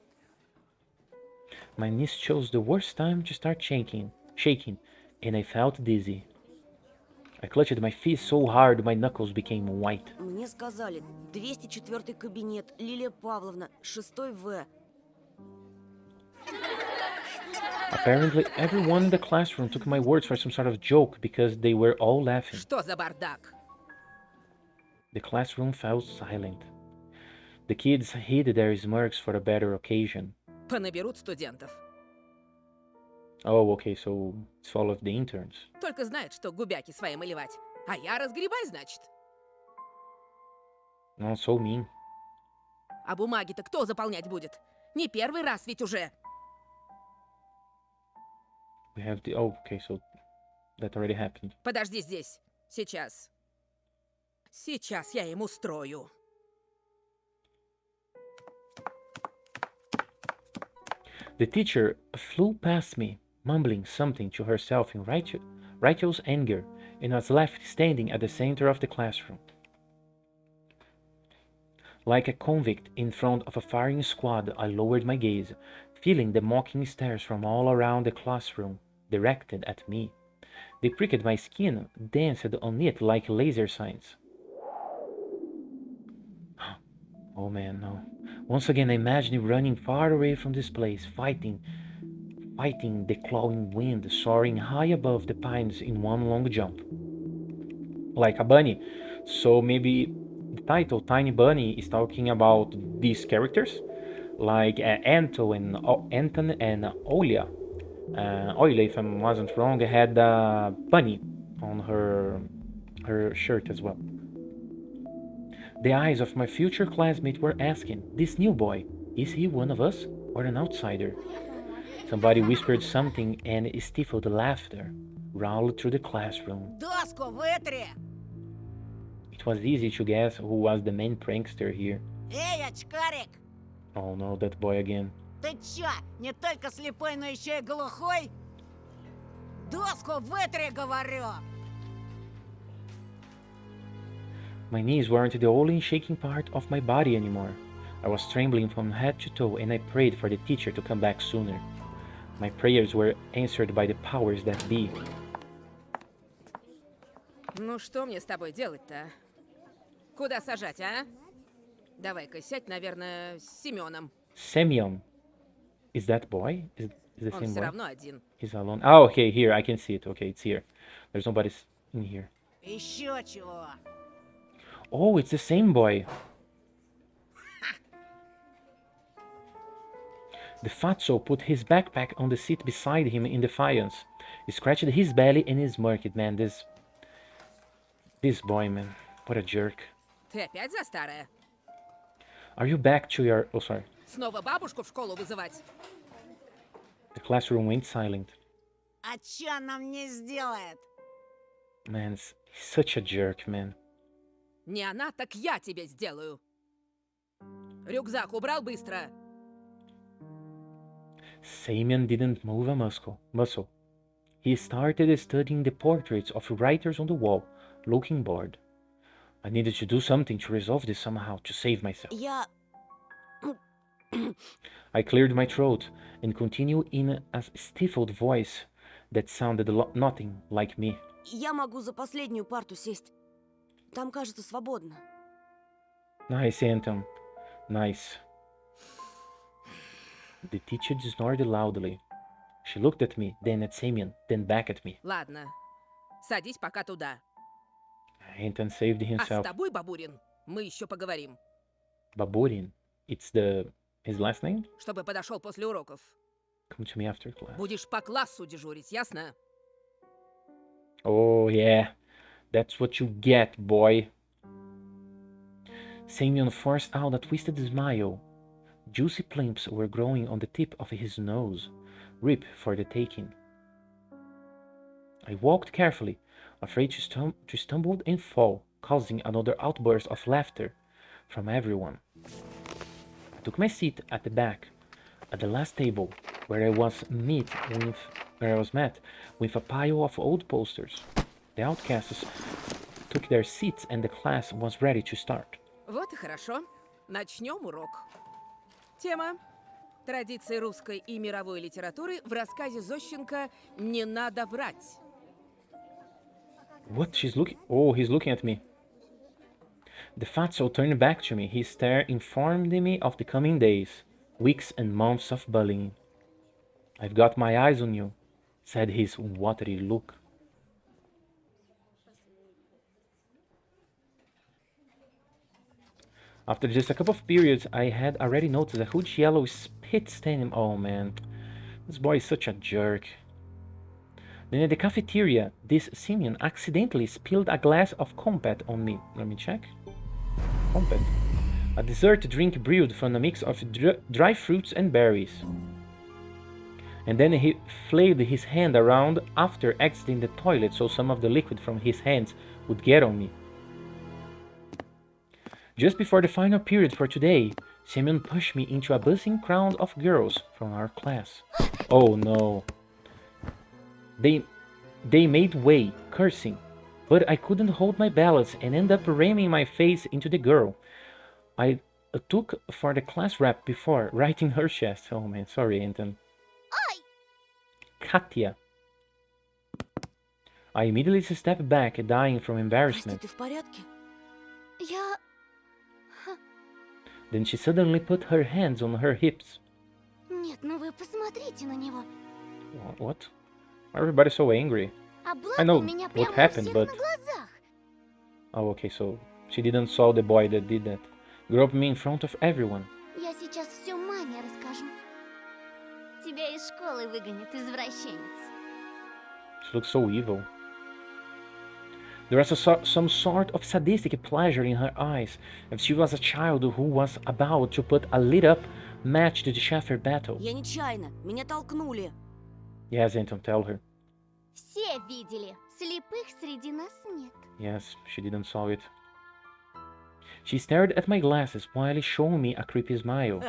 My knees chose the worst time to start shaking, and I felt dizzy. I clutched my fist so hard my knuckles became white. Мне сказали, 204 кабинет, Лилия Павловна, 6 В. Apparently, everyone in the classroom took my words for some sort of joke because they were all laughing. Что за бардак? The classroom fell silent. The kids hid their smirks for a better occasion. Понаберут студентов. Oh, okay, so it's all of the interns. Только знают, что губяки свои малевать. А я разгребай, значит. Not so mean. А бумаги-то кто заполнять будет? Не первый раз ведь уже. We have the... Oh, okay, so that already happened. Подожди здесь. Сейчас. Сейчас я им устрою. The teacher flew past me, mumbling something to herself in righteous anger, and was left standing at the center of the classroom. Like a convict in front of a firing squad, I lowered my gaze, feeling the mocking stares from all around the classroom directed at me. They pricked my skin, danced on it like laser signs. Oh man, no. Once again, I imagined running far away from this place, fighting the clawing wind, soaring high above the pines in one long jump. Like a bunny So maybe the title Tiny Bunny is talking about these characters, like Anton and Olia. Olia, if I wasn't wrong, had a bunny on her shirt as well. The eyes of my future classmate were asking, this new boy, is he one of us or an outsider? Somebody whispered something and stifled laughter rolled through the classroom. Доску вытри! It was easy to guess who was the main prankster here. Эй, очкарик! Oh no, that boy again. Ты чё, не только слепой, но еще и глухой? Доску вытри, говорю! My knees weren't the only shaking part of my body anymore. I was trembling from head to toe and I prayed for the teacher to come back sooner. My prayers were answered by the powers that be. Ну что мне с тобой делать-то? Куда сажать, а? Давай-ка сядь, наверное, с Семеном. Semyon. Is that boy? Is the Он same все boy? равно один. He's alone. Oh, okay, here, I can see it. Okay, it's here. There's nobody in here. Еще чего? Oh, it's the same boy. The fatso put his backpack on the seat beside him in defiance. He scratched his belly and smirked. Man, this boy, man, what a jerk. Ты опять за старое? Are you back to your... Oh, sorry. Снова бабушку в школу вызывать? The classroom went silent. А чё она мне сделает? Man, he's such a jerk, man. Не она, так я тебе сделаю. Рюкзак убрал быстро. Semyon didn't move a muscle. He started studying the portraits of writers on the wall, looking bored. I needed to do something to resolve this somehow, to save myself. Я... I cleared my throat and continued in a stifled voice that sounded nothing like me. Я могу за последнюю парту сесть. Там, кажется, свободно. Nice, Anton. Nice. The teacher snorted loudly. She looked at me, then at Semyon, then back at me. Ладно, садись пока туда. Anton saved А с himself. тобой, Бабурин, мы еще поговорим. Baburin. It's his last name? Чтобы подошел после уроков. Come to me after class. Будешь по классу дежурить, ясно? Oh, yeah. That's what you get, boy. Semyon forced out a twisted smile. Juicy plumps were growing on the tip of his nose, ripe for the taking. I walked carefully, afraid to stumble and fall, causing another outburst of laughter from everyone. I took my seat at the back, at the last table, where I was met with a pile of old posters. The outcasts took their seats and the class was ready to start. Вот и хорошо. Начнем урок. Тема: традиции русской и мировой литературы в рассказе Зощенко «Не надо врать». What? He's looking at me. The fatso turned back to me. His stare informed me of the coming days, weeks and months of bullying. I've got my eyes on you, said his watery look. After just a couple of periods, I had already noticed a huge yellow spit stain. Oh man, this boy is such a jerk. Then at the cafeteria, this Semyon accidentally spilled a glass of compat on me. Let me check. Compat. A dessert drink brewed from a mix of dry fruits and berries. And then he flailed his hand around after exiting the toilet so some of the liquid from his hands would get on me. Just before the final period for today, Semyon pushed me into a buzzing crowd of girls from our class. Oh no. They made way, cursing, but I couldn't hold my balance and ended up ramming my face into the girl I took for the class rep before, right in her chest. Oh man, sorry, Anton. Katya. I immediately stepped back, dying from Настя, embarrassment. ты в порядке? Я... Then she suddenly put her hands on her hips. Нет, ну вы посмотрите на него. What? Why everybody's so angry? I Облапал know меня what прямо у happened, всех but на глазах. Oh, okay, so she didn't saw the boy that did that. Groped me in front of everyone. Я сейчас все маме расскажу. Тебя из школы выгонят, извращенец. She looks so evil. There was some sort of sadistic pleasure in her eyes, as she was a child who was about to put a lit-up match to the Sheffer battle. Я нечаянно, меня толкнули. Yes, Anton, tell her. Все видели. Слепых среди нас нет. Yes, she didn't saw it. She stared at my glasses while showing me a creepy smile.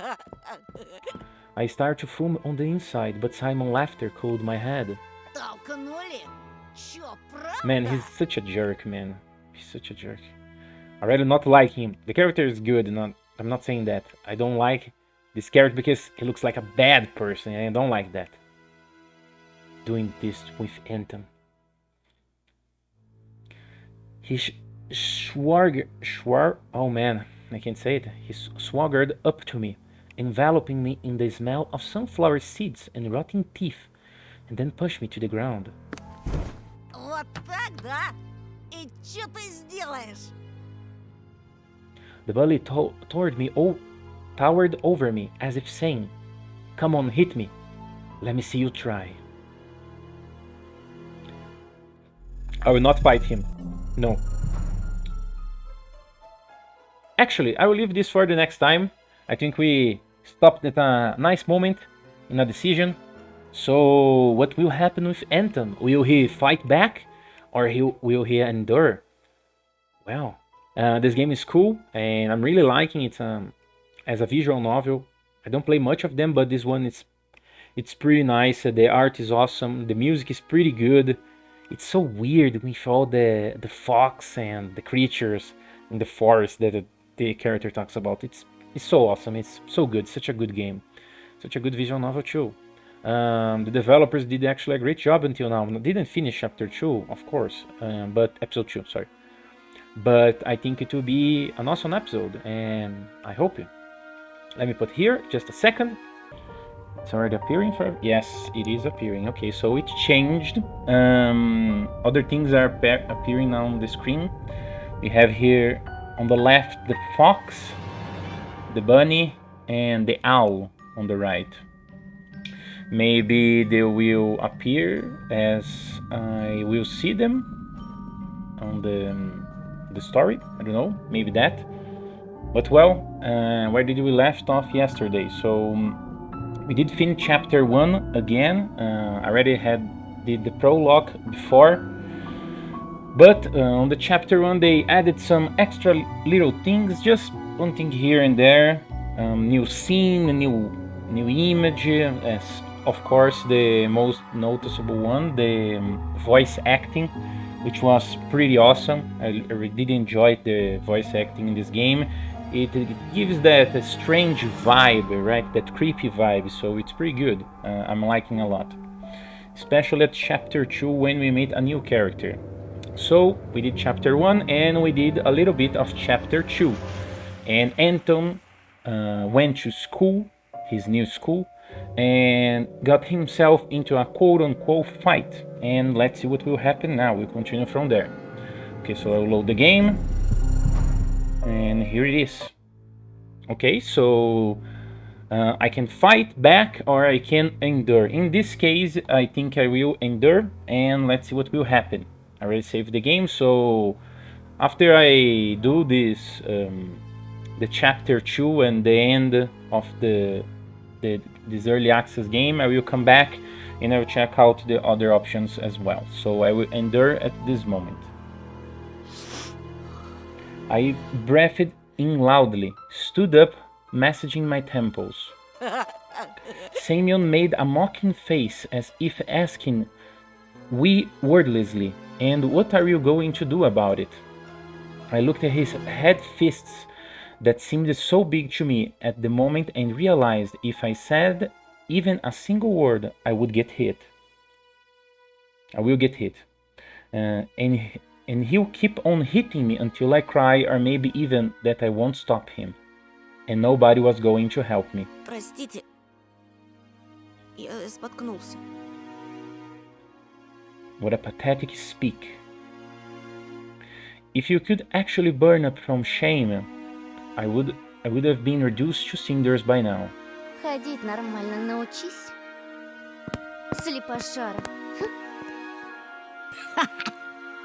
I started to foam on the inside, but Simon's laughter cooled my head. Толкнули? Чё, правда? Man, he's such a jerk, man. He's such a jerk. I really not like him. The character is good, I'm not saying that. I don't like this character because he looks like a bad person, and I don't like that. Doing this with Anton. He oh man, I can't say it. He swaggered up to me, enveloping me in the smell of sunflower seeds and rotting teeth, and then pushed me to the ground. Вот так, да? И чё ты сделаешь? The bully towered over me as if saying, "Come on, hit me. Let me see you try." I will not fight him. No. Actually, I will leave this for the next time. I think we stopped at a nice moment in a decision. So, what will happen with Anton? Will he fight back? Or will he endure? Well, this game is cool, and I'm really liking it as a visual novel. I don't play much of them, but this one it's pretty nice. The art is awesome. The music is pretty good. It's so weird with all the fox and the creatures in the forest that the character talks about. It's so awesome. It's so good. Such a good game. Such a good visual novel too. The developers did actually a great job until now. Didn't finish chapter 2, of course, but episode 2, sorry. But I think it will be an awesome episode, and I hope you. Let me put here, just a second. It's already appearing for... Yes, it is appearing. Okay, so it changed. Other things are appearing now on the screen. We have here on the left the fox, the bunny, and the owl on the right. Maybe they will appear as I will see them on the story. I don't know, maybe that. But well, where did we left off yesterday? So we did finish chapter 1 again. I already did the prologue before. But on the chapter 1 they added some extra little things, just one thing here and there. New scene, a new image, as of course the most noticeable one, the voice acting, which was pretty awesome. I really did enjoy the voice acting in this game. It gives that strange vibe, right? That creepy vibe, so it's pretty good. I'm liking a lot. Especially at chapter 2 when we meet a new character. So we did chapter 1 and we did a little bit of chapter 2. And Anton went to school, his new school, and got himself into a quote-unquote fight. And let's see what will happen now. We'll continue from there. Okay, so I'll load the game. And here it is. Okay, so I can fight back or I can endure. In this case, I think I will endure, and let's see what will happen. I already saved the game, so after I do this, the chapter 2 and the end of this early access game, I will come back and I will check out the other options as well. So I will endure at this moment. I breathed in loudly, stood up, massaging my temples. Semyon made a mocking face as if asking, wordlessly, "And what are you going to do about it?" I looked at his head fists that seemed so big to me at the moment and realized if I said even a single word, I would get hit. I will get hit. And he'll keep on hitting me until I cry, or maybe even that I won't stop him. And nobody was going to help me. Простите, я споткнулся. What a pathetic speak. If you could actually burn up from shame, I would have been reduced to cinders by now. Ходить нормально научись. Слепошара.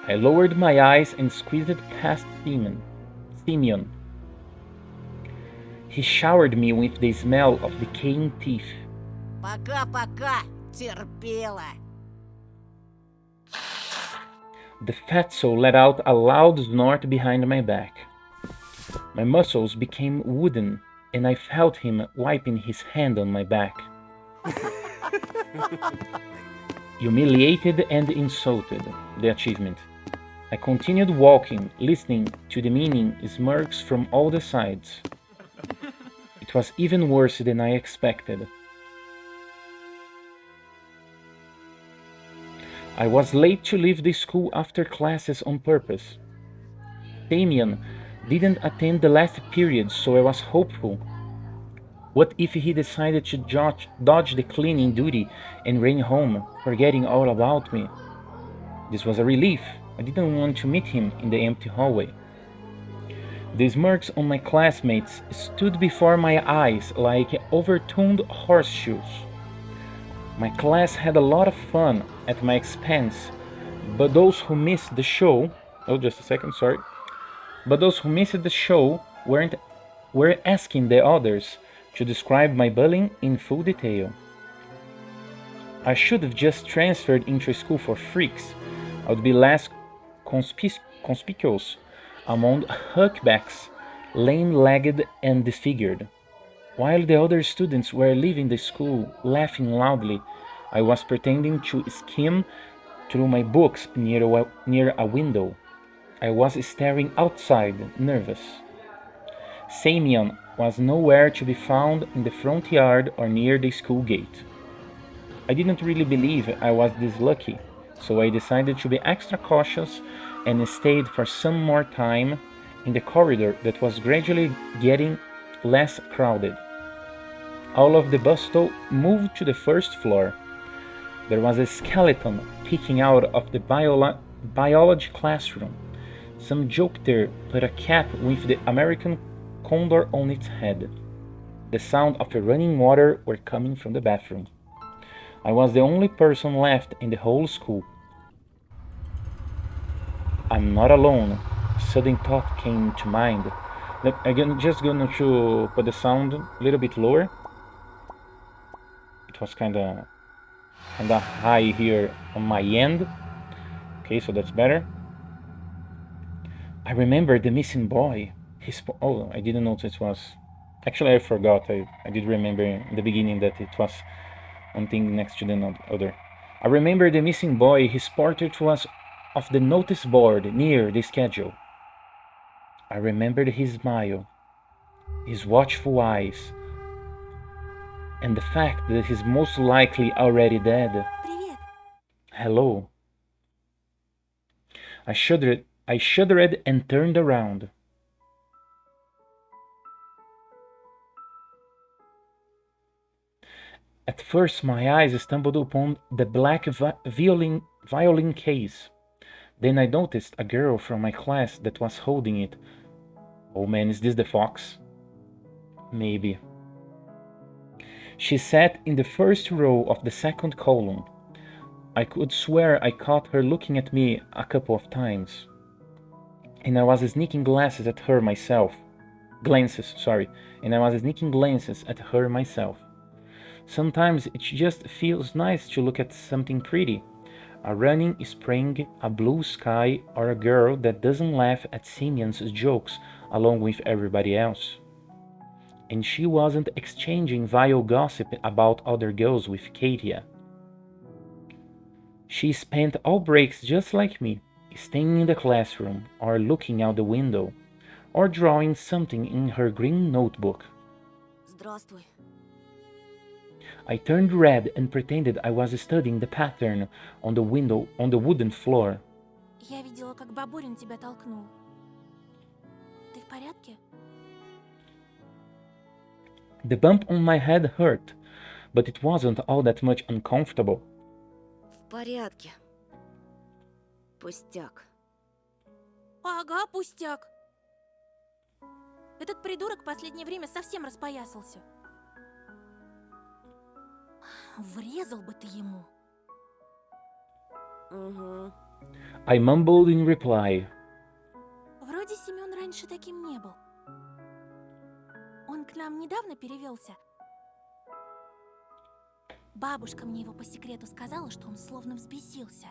I lowered my eyes and squeezed past Simeon. He showered me with the smell of decaying teeth. Пока-пока, терпела. The fatso let out a loud snort behind my back. My muscles became wooden, and I felt him wiping his hand on my back. Humiliated and insulted, the achievement. I continued walking, listening to the meaning smirks from all the sides. It was even worse than I expected. I was late to leave the school after classes on purpose. Damien didn't attend the last period, so I was hopeful. What if he decided to dodge the cleaning duty and ran home, forgetting all about me? This was a relief. I didn't want to meet him in the empty hallway. The smirks on my classmates stood before my eyes like overturned horseshoes. My class had a lot of fun at my expense, but those who missed the show... Oh, just a second, sorry. But those who missed the show were asking the others to describe my bullying in full detail. I should have just transferred into a school for freaks. I would be less conspicuous among huckbacks, lame-legged and disfigured. While the other students were leaving the school laughing loudly, I was pretending to skim through my books near a window. I was staring outside, nervous. Simeon was nowhere to be found in the front yard or near the school gate. I didn't really believe I was this lucky, so I decided to be extra cautious and stayed for some more time in the corridor that was gradually getting less crowded. All of the bustle moved to the first floor. There was a skeleton peeking out of the biology classroom. Some jokester put a cap with the American condor on its head. The sound of running water were coming from the bathroom. I was the only person left in the whole school. I'm not alone. A sudden thought came to mind. I'm just going to put the sound a little bit lower. It was kinda high here on my end. Okay, so that's better. I remember the missing boy. Oh, I didn't notice it was... Actually, I forgot. I did remember in the beginning that it was one thing next to the other. I remember the missing boy. His portrait was off the notice board near the schedule. I remembered his smile, his watchful eyes, and the fact that he's most likely already dead. Привет. Hello. I shuddered and turned around. At first my eyes stumbled upon the black violin case. Then I noticed a girl from my class that was holding it. Oh man, is this the fox? Maybe. She sat in the first row of the second column. I could swear I caught her looking at me a couple of times. And I was sneaking glances at her myself. Sometimes it just feels nice to look at something pretty. A running spring, a blue sky, or a girl that doesn't laugh at Simeon's jokes along with everybody else. And she wasn't exchanging vile gossip about other girls with Katia. She spent all breaks just like me, staying in the classroom, or looking out the window, or drawing something in her green notebook. Здравствуй. I turned red and pretended I was studying the pattern on the window on the wooden floor. Я видела, как Бабурин тебя толкнул. Ты в порядке? The bump on my head hurt, but it wasn't all that much uncomfortable. В порядке. Пустяк. Ага, пустяк. Этот придурок в последнее время совсем распоясался. Врезал бы ты ему. Угу. I mumbled in reply. Вроде Семен раньше таким не был. Он к нам недавно перевелся. Бабушка мне его по секрету сказала, что он словно взбесился.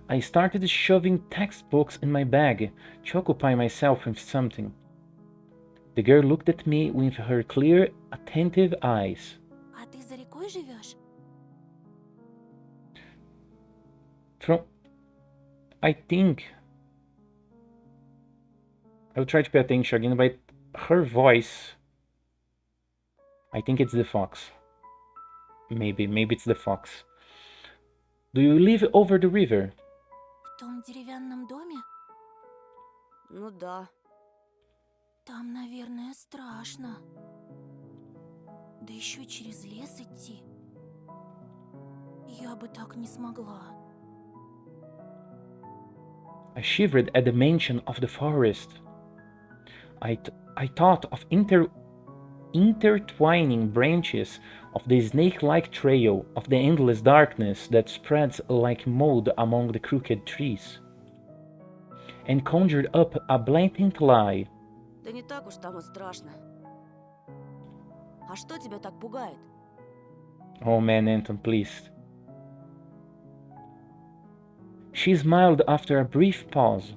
I started shoving textbooks in my bag to occupy myself with something. The girl looked at me with her clear, attentive eyes. А ты за рекой живешь? I think... I'll try to pay attention again, but her voice... I think it's the fox. Maybe it's the fox. Do you live over the river? В том деревянном доме? Ну да. Там, наверное, страшно. Да еще через лес идти. Я бы так не смогла. I shivered at the mention of the forest. I thought of intertwining branches of the snake-like trail of the endless darkness that spreads like mold among the crooked trees, and conjured up a blatant lie. Да не так уж там и страшно. А что тебя так пугает? Oh man, Anton, please. She smiled after a brief pause,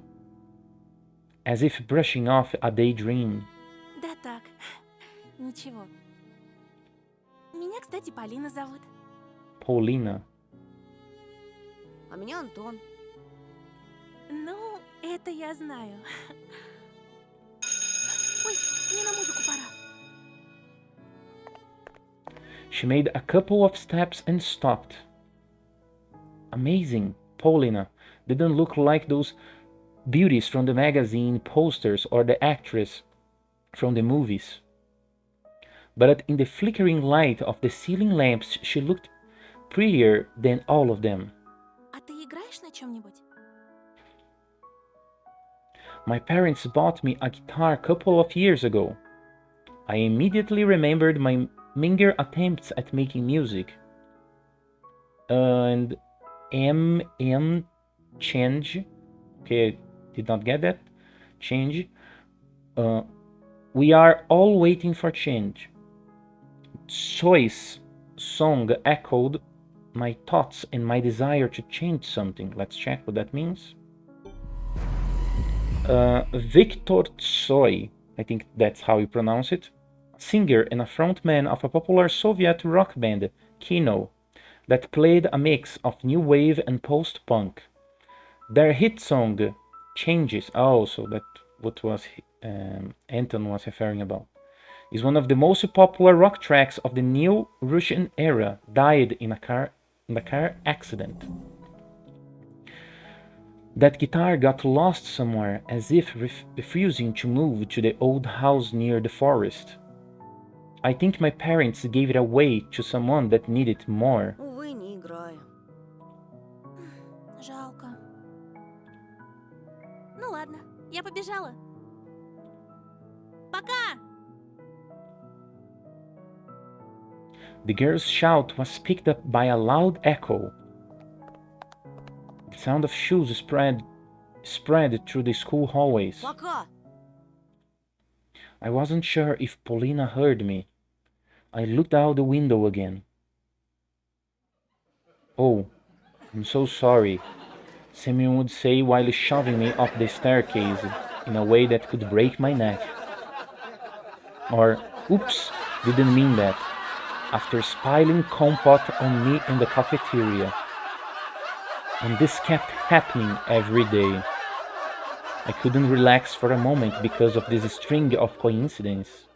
as if brushing off a daydream. Да так, ничего. Меня, кстати, Полина зовут. Paulina. А меня Антон. Ну, это я знаю. Ой, мне на музыку пора. She made a couple of steps and stopped. Amazing. Paulina didn't look like those beauties from the magazine posters or the actress from the movies. But in the flickering light of the ceiling lamps, she looked prettier than all of them. А ты играешь на чем-нибудь? My parents bought me a guitar a couple of years ago. I immediately remembered my meager attempts at making music. And change. Okay, I did not get that. Change. We are all waiting for change. Soy's song echoed my thoughts and my desire to change something. Let's check what that means. Victor Tsoi, I think that's how you pronounce it, singer and a frontman of a popular Soviet rock band, Kino, that played a mix of new wave and post-punk. Their hit song, Changes, so that what was Anton was referring about, is one of the most popular rock tracks of the new Russian era, died in a car accident. That guitar got lost somewhere, as if refusing to move to the old house near the forest. I think my parents gave it away to someone that needed it more. Увы, не играю. Жалко. Ну ладно, я побежала. Пока! The girl's shout was picked up by a loud echo. The sound of shoes spread through the school hallways. Пока! I wasn't sure if Paulina heard me. I looked out the window again. Oh, I'm so sorry, Simeon would say while shoving me up the staircase in a way that could break my neck. Or, oops, didn't mean that, after spilling compote on me in the cafeteria. And this kept happening every day. I couldn't relax for a moment because of this string of coincidences.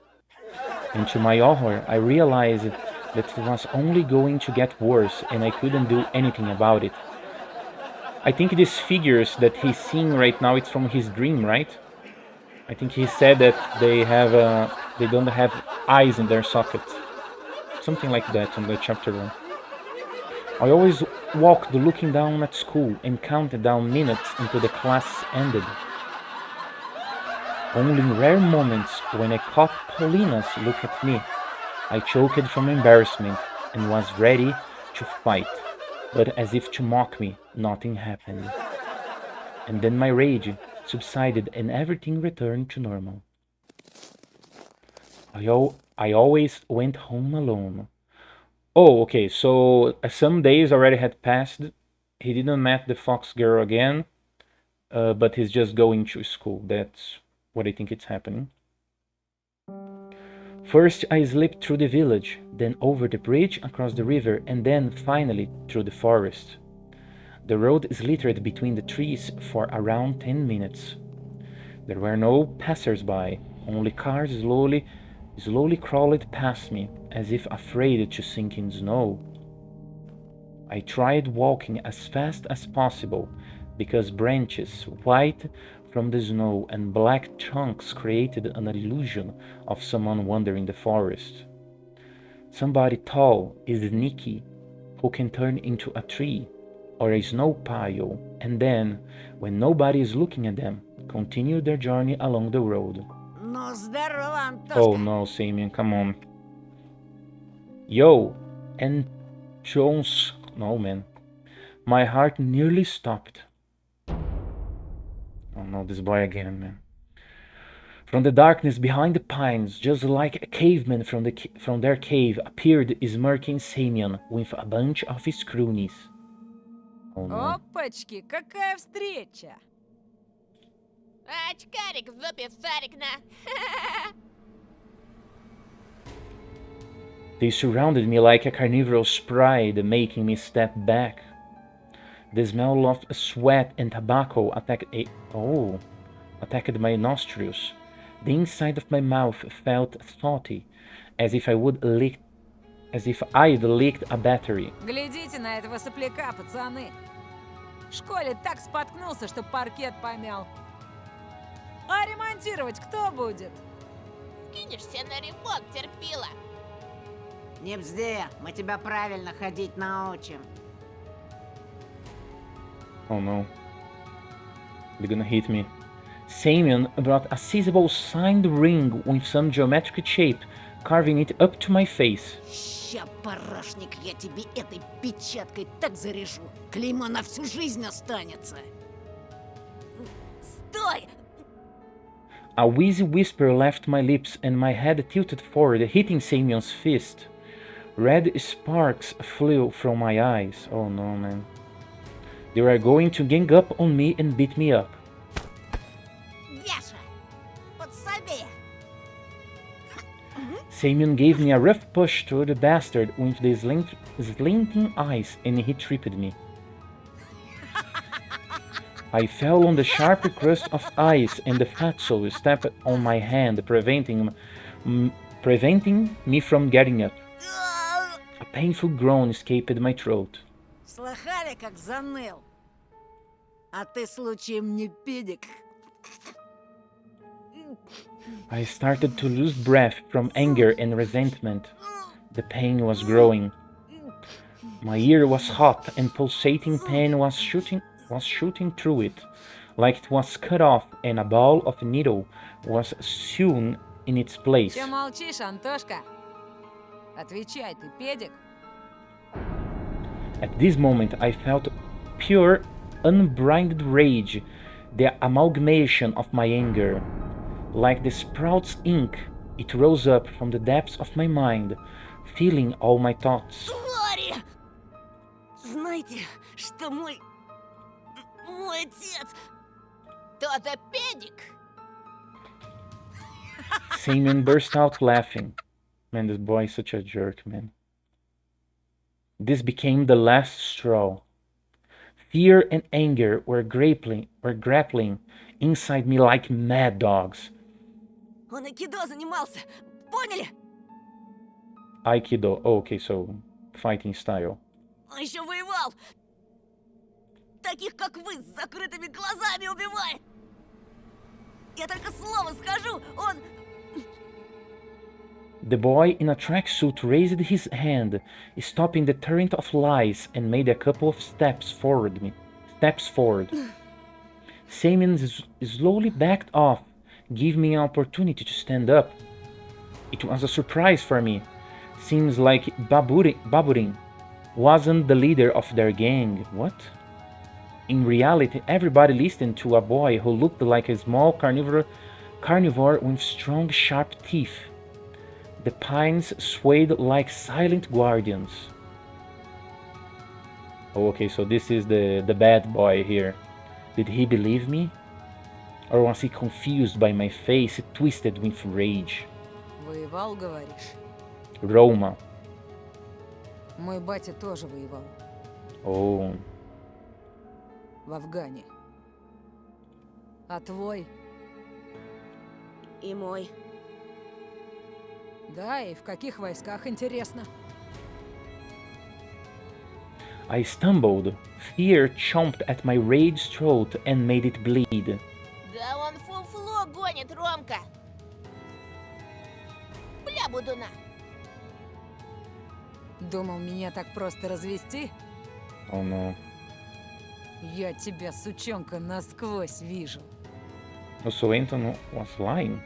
And to my horror, I realized that it was only going to get worse and I couldn't do anything about it. I think these figures that he's seeing right now, it's from his dream, right? I think he said that they don't have eyes in their sockets. Something like that in the chapter 1. I always walked looking down at school and counted down minutes until the class ended. Only in rare moments, when I caught Paulina's look at me, I choked from embarrassment and was ready to fight, but as if to mock me, nothing happened. And then my rage subsided and everything returned to normal. I always went home alone. Oh, okay, so some days already had passed. He didn't met the fox girl again, but he's just going to school. That's what I think it's happening. First, I slipped through the village, then over the bridge across the river, and then finally through the forest. The road slithered between the trees for around 10 minutes. There were no passers-by, only cars slowly crawled past me, as if afraid to sink in snow. I tried walking as fast as possible, because branches, white from the snow, and black trunks created an illusion of someone wandering the forest. Somebody tall is sneaky, who can turn into a tree or a snow pile, and then, when nobody is looking at them, continue their journey along the road. Ну, здорово, Антошка. Oh no, Simeon, come on. Yo, and Jones. No, man. My heart nearly stopped. Oh no, this boy again, man. From the darkness behind the pines, just like a caveman from their cave, appeared smirking Simeon with a bunch of his cronies. Oh no. Опачки, какая встреча! Очкарик в зубе шарик на. They surrounded me like a carnivorous pride, making me step back. The smell of sweat and tobacco attacked my nostrils. The inside of my mouth felt salty, as if I'd licked a battery. Глядите на этого сопляка, пацаны! В школе так споткнулся, что паркет помял. А ремонтировать кто будет? Кинешься на ремонт, терпила. Не бзди, мы тебя правильно ходить научим. Oh no. They're gonna hit me. Simeon brought a sizable signed ring with some geometric shape, carving it up to my face. Ща, парашник, я тебе этой печаткой так зарежу. Клеймо на всю жизнь останется. Стой! A wheezy whisper left my lips and my head tilted forward, hitting Simeon's fist. Red sparks flew from my eyes. Oh no, man. They were going to gang up on me and beat me up. Яша, подсоби! Simeon gave me a rough push to the bastard with the slanting eyes and he tripped me. I fell on the sharp crust of ice and the fatso stepped on my hand, preventing me from getting up. A painful groan escaped my throat. Слыхали, как заныл? А ты случаем не педик? I started to lose breath from anger and resentment. The pain was growing. My ear was hot and pulsating pain was shooting through it, like it was cut off and a ball of needle was sewn in its place. Чё молчишь, Антошка? Отвечай, ты педик? At this moment I felt pure, unbridled rage, the amalgamation of my anger. Like the sprout's ink, it rose up from the depths of my mind, filling all my thoughts. Твари! Знаете, что мой отец... Кто-то педик. Simeon burst out laughing. Man, this boy is such a jerk, man. This became the last straw. Fear and anger were grappling inside me like mad dogs. Он айкидо занимался, поняли? Aikido. Oh, okay, so fighting style. Он еще воевал. Таких, как вы, с закрытыми глазами убивает. Я только слово скажу, он... The boy in a tracksuit raised his hand, stopping the torrent of lies, and made a couple of steps forward. Simeon slowly backed off, giving me an opportunity to stand up. It was a surprise for me. Seems like Baburin wasn't the leader of their gang. What? In reality, everybody listened to a boy who looked like a small carnivore with strong, sharp teeth. The pines swayed like silent guardians. Oh, okay, so this is the bad boy here. Did he believe me? Or was he confused by my face twisted with rage? Воевал, говоришь? Roma. Мой батя тоже воевал. Oh. В Афгане. А твой? И мой. Да, и в каких войсках, интересно? I stumbled. Fear chomped at my rage's throat and made it bleed. Да он фуфло гонит, Ромка. Бля, будуна. Думал, меня так просто развести? Oh no. Я тебя, сучонка, насквозь вижу. Oh, so Anton was lying.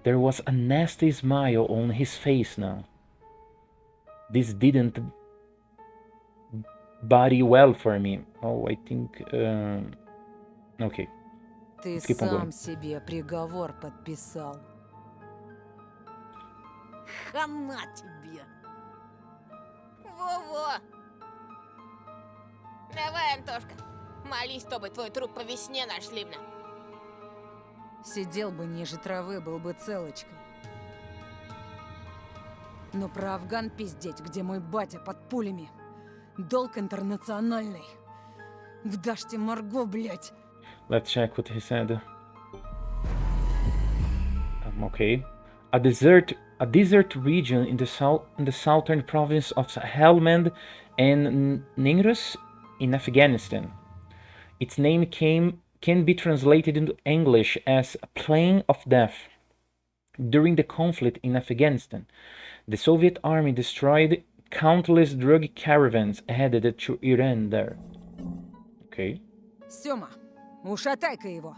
There was a nasty smile on his face now. This didn't body well for me. Oh, I think... Okay. Ты Keep on сам going. себе приговор подписал. Хана тебе! Во-во. Давай, Антошка. Молись, чтобы твой труп по весне нашли мне. Сидел бы ниже травы, был бы целочкой. Но про Афган пиздеть, где мой батя под пулями. Долг интернациональный. В Даште Марго, блядь. Let's check what he said. Okay. A desert region in the southern province of Helmand and Ningrus in Afghanistan. Its name can be translated into English as a plain of death. During the conflict in Afghanistan, the Soviet army destroyed countless drug caravans headed to Iran there. Okay. Сёма, ушатай-ка его.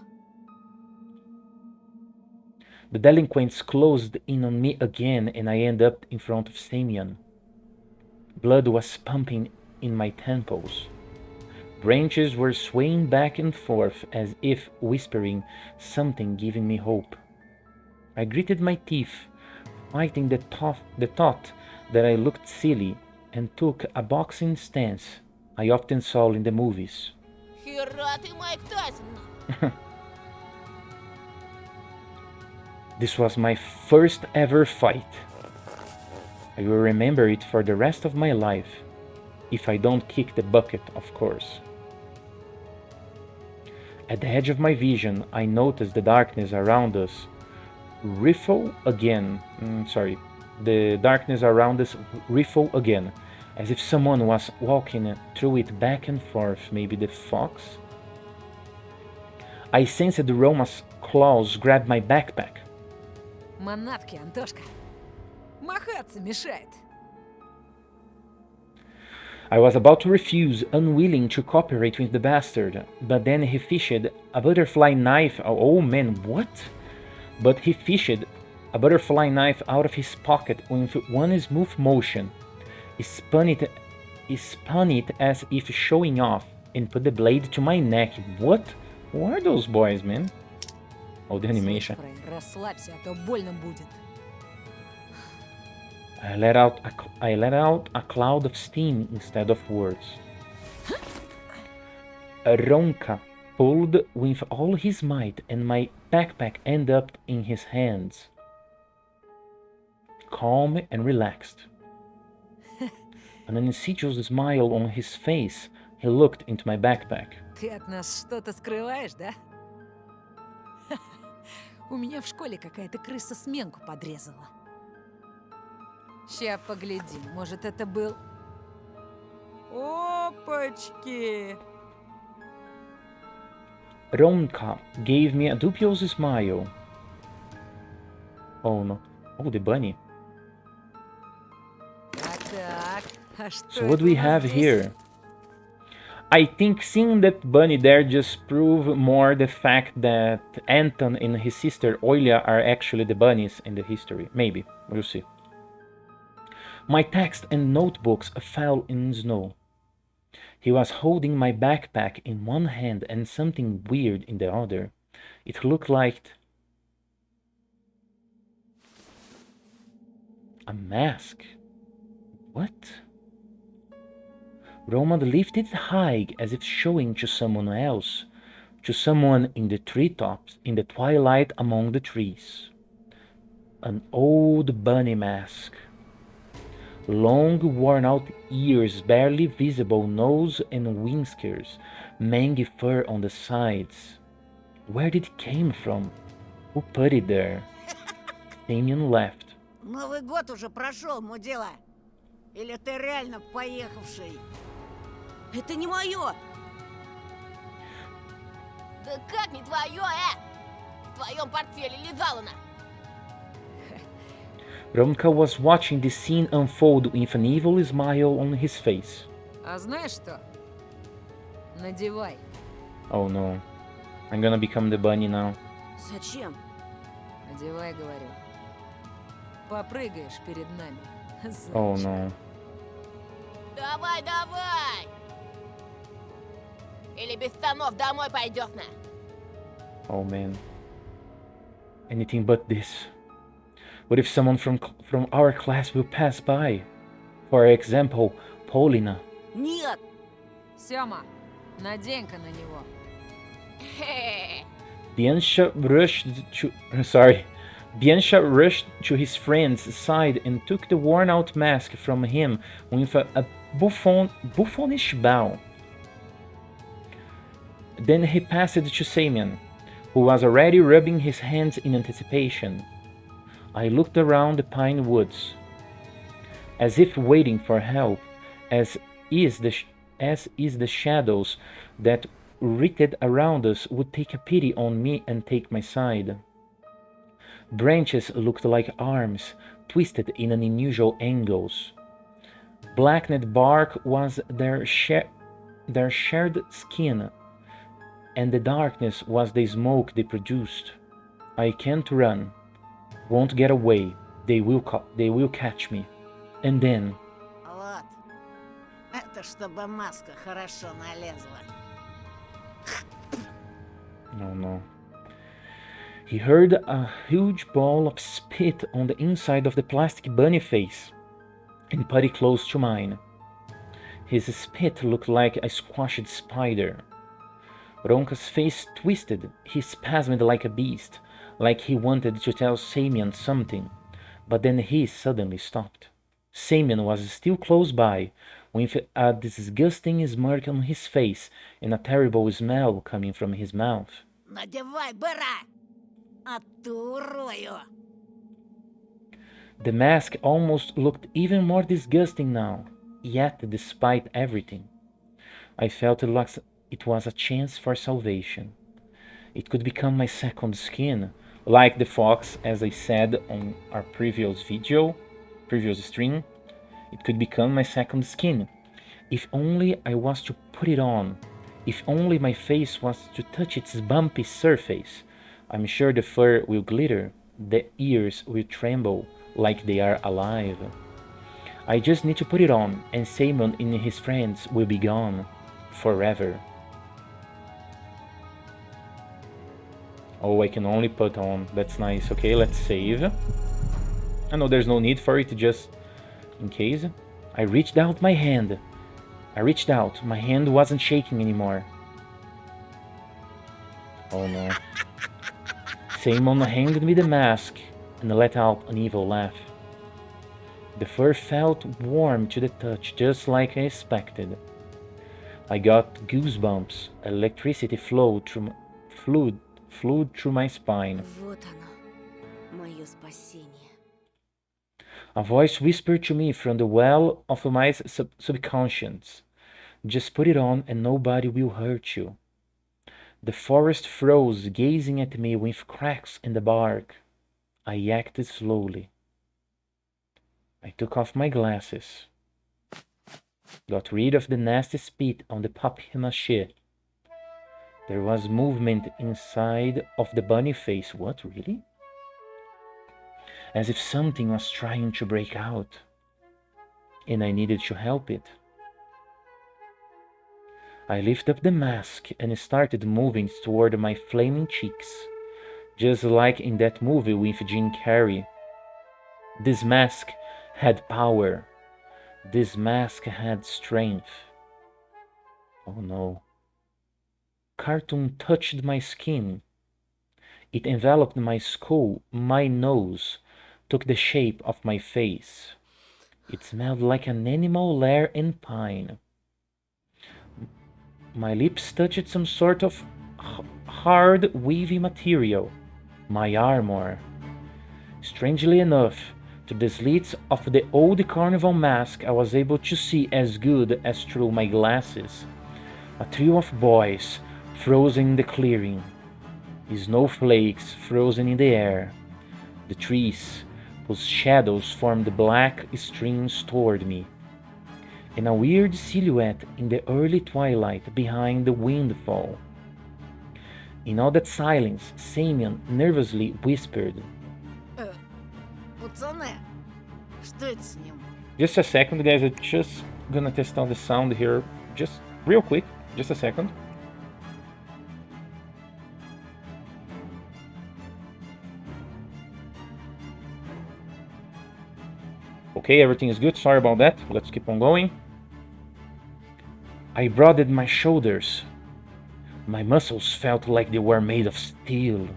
The delinquents closed in on me again and I ended up in front of Simeon. Blood was pumping in my temples. Branches were swaying back and forth as if whispering something giving me hope. I gritted my teeth, fighting the thought that I looked silly, and took a boxing stance I often saw in the movies. Хера ты, Майк Тайсон. This was my first ever fight. I will remember it for the rest of my life, if I don't kick the bucket, of course. At the edge of my vision, I noticed the darkness around us riffle again. The darkness around us riffle again, as if someone was walking through it back and forth, maybe the fox? I sensed Roma's claws grab my backpack. Манатки, Антошка. Махаться мешает. I was about to refuse, unwilling to cooperate with the bastard, but then he fished a butterfly knife. Oh man, what? But he fished a butterfly knife out of his pocket with one smooth motion, spun it as if showing off, and put the blade to my neck. What? Who are those boys, man? Oh, the animation. Фрей, расслабься, а то больно будет. I let out a cloud of steam instead of words. Ronka pulled with all his might, and my backpack ended up in his hands. Calm and relaxed. An insidious smile on his face, he looked into my backpack. Ты от нас что-то скрываешь, да? У меня в школе какая-то крыса сменку подрезала. Ща поглядим, может, это был... Опачки! Ronka gave me a dubious smile. Oh no. Oh, the bunny. Так, а что So what это do we у нас have здесь? here? I think seeing that bunny there just prove more the fact that Anton and his sister Olia are actually the bunnies in the history. Maybe. We'll see. My text and notebooks fell in snow. He was holding my backpack in one hand and something weird in the other. It looked like a mask. What? Roman lifted it high as if showing to someone else, to someone in the treetops, in the twilight among the trees. An old bunny mask. Long, worn-out ears, barely visible nose and whiskers, mangy fur on the sides. Where did it came from? Who put it there? Damien laughed. Новый год уже прошел, мудила. Или ты реально поехавший? Это не мое! Да как не твое, В твоем портфеле лежала она. Romka was watching the scene unfold with an evil smile on his face. А знаешь что? Надевай. Oh no. I'm gonna become the bunny now. Зачем? Надевай, говорю. Попрыгаешь перед нами. Oh зайчик. no. Давай, давай! Или без штанов домой пойдешь на. Oh man. Anything but this. What if someone from our class will pass by? For example, Paulina. Нет! Сёма, надень-ка на него. Хе-хе. Bianca rushed to his friend's side and took the worn-out mask from him with a buffoonish bow. Then he passed it to Samian, who was already rubbing his hands in anticipation. I looked around the pine woods, as if waiting for help, as is the shadows that wreathed around us would take a pity on me and take my side. Branches looked like arms, twisted in unusual angles. Blackened bark was their shared skin, and the darkness was the smoke they produced. I can't run. Won't get away. They will catch me. And then... Вот. Это чтобы маска хорошо налезла. Oh no. He heard a huge ball of spit on the inside of the plastic bunny face and put it close to mine. His spit looked like a squashed spider. Ronka's face twisted. He spasmed like a beast, like he wanted to tell Samian something, but then he suddenly stopped. Samian was still close by, with a disgusting smirk on his face and a terrible smell coming from his mouth. Надевай, быра! А ту урою! The mask almost looked even more disgusting now, yet despite everything, I felt it was a chance for salvation. It could become my second skin, like the fox, as I said on our previous stream. It could become my second skin. If only I was to put it on. If only my face was to touch its bumpy surface. I'm sure the fur will glitter, the ears will tremble like they are alive. I just need to put it on, and Simon and his friends will be gone. Forever. Oh, I can only put on. That's nice. Okay, let's save. I know there's no need for it, just in case. I reached out my hand. My hand wasn't shaking anymore. Oh no. Simon handed me the mask and let out an evil laugh. The fur felt warm to the touch, just like I expected. I got goosebumps. Electricity flowed through my spine. Вот оно, мое спасение. A voice whispered to me from the well of my subconscious. Just put it on and nobody will hurt you. The forest froze, gazing at me with cracks in the bark. I acted slowly. I took off my glasses, got rid of the nasty spit on the papier-mâché. There was movement inside of the bunny face. What, really? As if something was trying to break out, and I needed to help it. I lifted up the mask and started moving toward my flaming cheeks, just like in that movie with Jim Carrey. This mask had power. This mask had strength. Oh no. Cartoon touched my skin. It enveloped my skull, my nose, took the shape of my face. It smelled like an animal lair in pine. My lips touched some sort of hard, wavy material. My armor. Strangely enough, through the slits of the old carnival mask, I was able to see as good as through my glasses. A trio of boys frozen in the clearing. Snowflakes frozen in the air. The trees, whose shadows formed black streams toward me. And a weird silhouette in the early twilight behind the windfall. In all that silence, Samian nervously whispered, Пацаны, что это с ним? Just a second, guys, I'm just gonna test out the sound here, just real quick, just a second. Okay, everything is good, sorry about that, let's keep on going. I broadened my shoulders. My muscles felt like they were made of steel.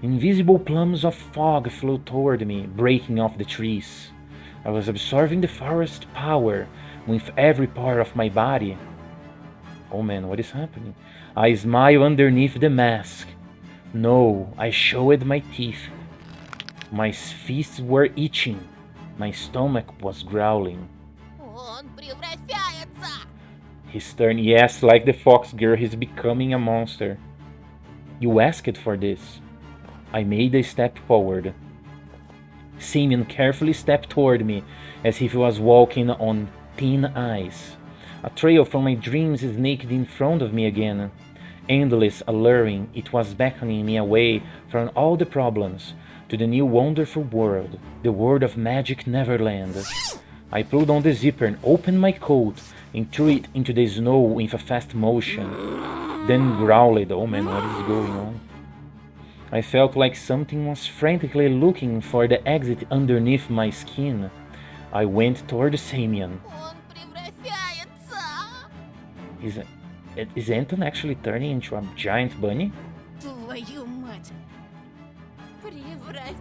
Invisible plumes of fog flew toward me, breaking off the trees. I was absorbing the forest power with every part of my body. Oh man, what is happening? I smiled underneath the mask. No, I showed my teeth. My fists were itching. My stomach was growling. Он превращается! His turn, yes, like the fox girl, he's becoming a monster. You asked for this. I made a step forward. Simeon carefully stepped toward me, as if he was walking on thin ice. A trail from my dreams snaked in front of me again. Endless, alluring, it was beckoning me away from all the problems, to the new wonderful world, the world of magic Neverland. I pulled on the zipper and opened my coat and threw it into the snow with a fast motion. Then growled, oh man, what is going on? I felt like something was frantically looking for the exit underneath my skin. I went toward Samian. Он превращается! Is Anton actually turning into a giant bunny? Твою мать! Превращается!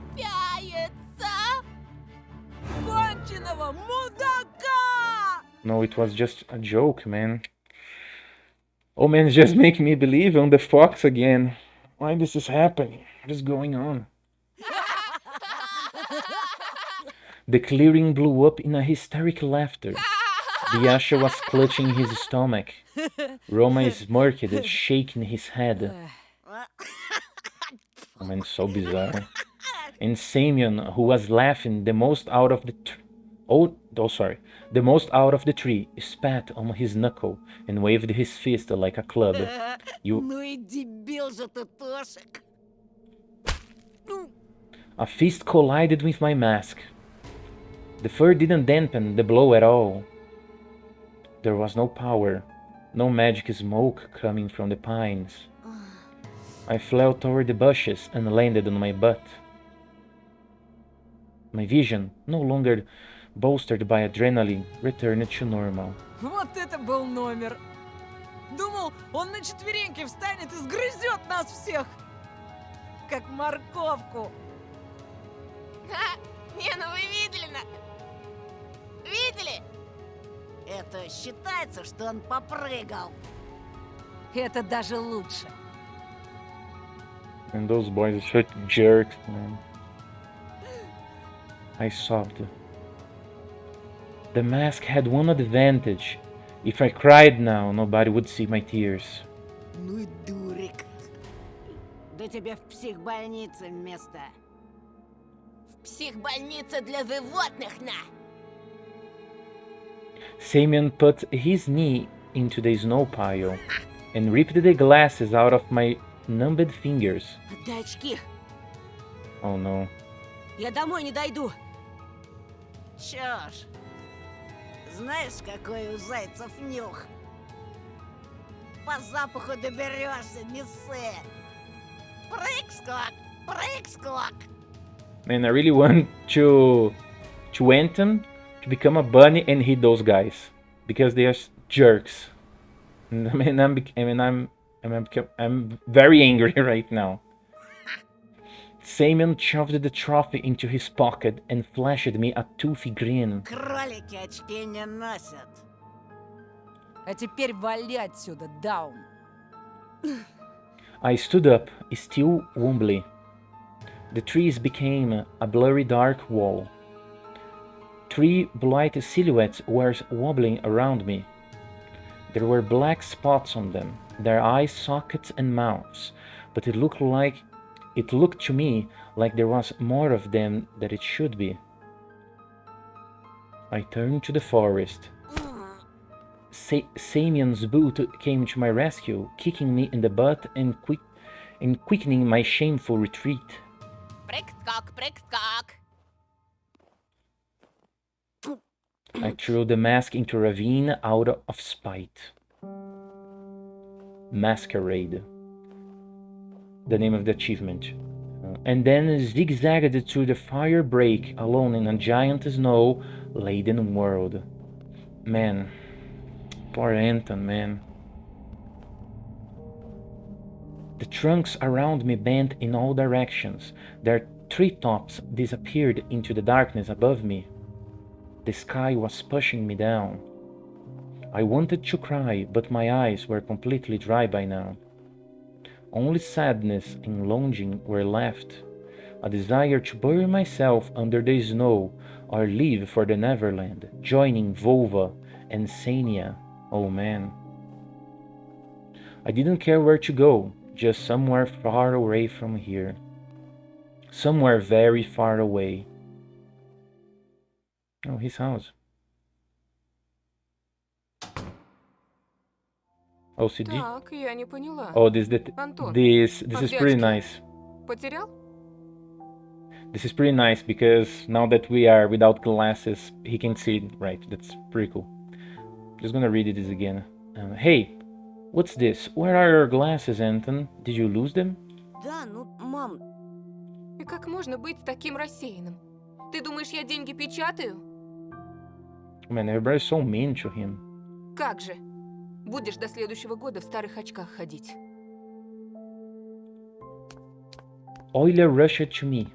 Конченого мудака! No, it was just a joke, man. Oh man, just make me believe on the fox again. Why this is happening? What is going on? The clearing blew up in a hysteric laughter. The usher was clutching his stomach. Roma smirked, shaking his head. Oh man, so bizarre. And Samion, who was laughing the most out of the the most out of the tree, spat on his knuckle and waved his fist like a club. Ну и дебил же ты, Тошек! A fist collided with my mask. The fur didn't dampen the blow at all. There was no power, no magic smoke coming from the pines. I flew toward the bushes and landed on my butt. My vision, no longer bolstered by adrenaline, returned to normal. Вот это был номер! Думал, он на четвереньки встанет и сгрызет нас всех! Как морковку! Ха! Не, ну вы видели Видели? Это считается, что он попрыгал. Это даже лучше. And those boys are such jerks, man. I sobbed. The mask had one advantage. If I cried now, nobody would see my tears. Ну и дурик. Да тебе в психбольнице место. Психбольница для животных, на! Simeon put his knee into the snow pile and ripped the glasses out of my numbed fingers. Отдай очки. Oh no. Я домой не дойду. Чё ж, знаешь, какой у зайцев нюх? По запаху доберешься, не ссы. Прыг-скок, прыг-скок. Man, I really want to Anton to become a bunny and hit those guys because they are jerks. And I'm very angry right now. Simeon shoved the trophy into his pocket and flashed me a toothy grin. Кролики очки не носят. А теперь вали отсюда, даун. I stood up, still wobbly. The trees became a blurry dark wall. 3 blight silhouettes were wobbling around me. There were black spots on them, their eye sockets and mouths, but it looked to me like there was more of them than it should be. I turned to the forest. Simeon's boot came to my rescue, kicking me in the butt and quickening my shameful retreat. Прыг-скок, прыг-скок. I threw the mask into a ravine out of spite. Masquerade. The name of the achievement. And then zigzagged through the fire break alone in a giant snow-laden world. Man. Poor Anton, man. The trunks around me bent in all directions. Their treetops disappeared into the darkness above me. The sky was pushing me down. I wanted to cry, but my eyes were completely dry by now. Only sadness and longing were left. A desire to bury myself under the snow or leave for the Neverland, joining Volva and Sania. Oh man. I didn't care where to go, just somewhere far away from here. Somewhere very far away. Oh, his house. OCD? Так, я не поняла. Oh, this Антон, is а pretty девочки? nice. Потерял? This is pretty nice because now that we are without glasses, he can see it right. That's pretty cool. Just gonna read this again. Hey, what's this? Where are your glasses, Anton? Did you lose them? Да, ну, мам, И как можно быть таким рассеянным? Ты думаешь, я деньги печатаю? Man, everybody's so mean to him. Как же? Будешь до следующего года в старых очках ходить. Euler rushed to me.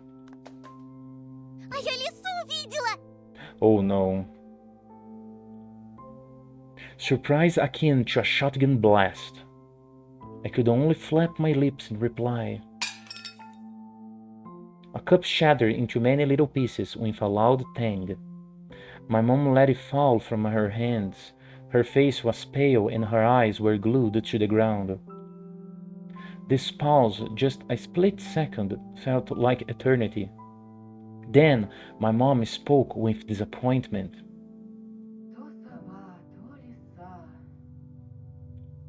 А я лису увидела! Oh no. Surprise akin to a shotgun blast. I could only flap my lips in reply. A cup shattered into many little pieces with a loud tang. My mom let it fall from her hands. Her face was pale and her eyes were glued to the ground. This pause, just a split second, felt like eternity. Then my mom spoke with disappointment. То сова, то лиса.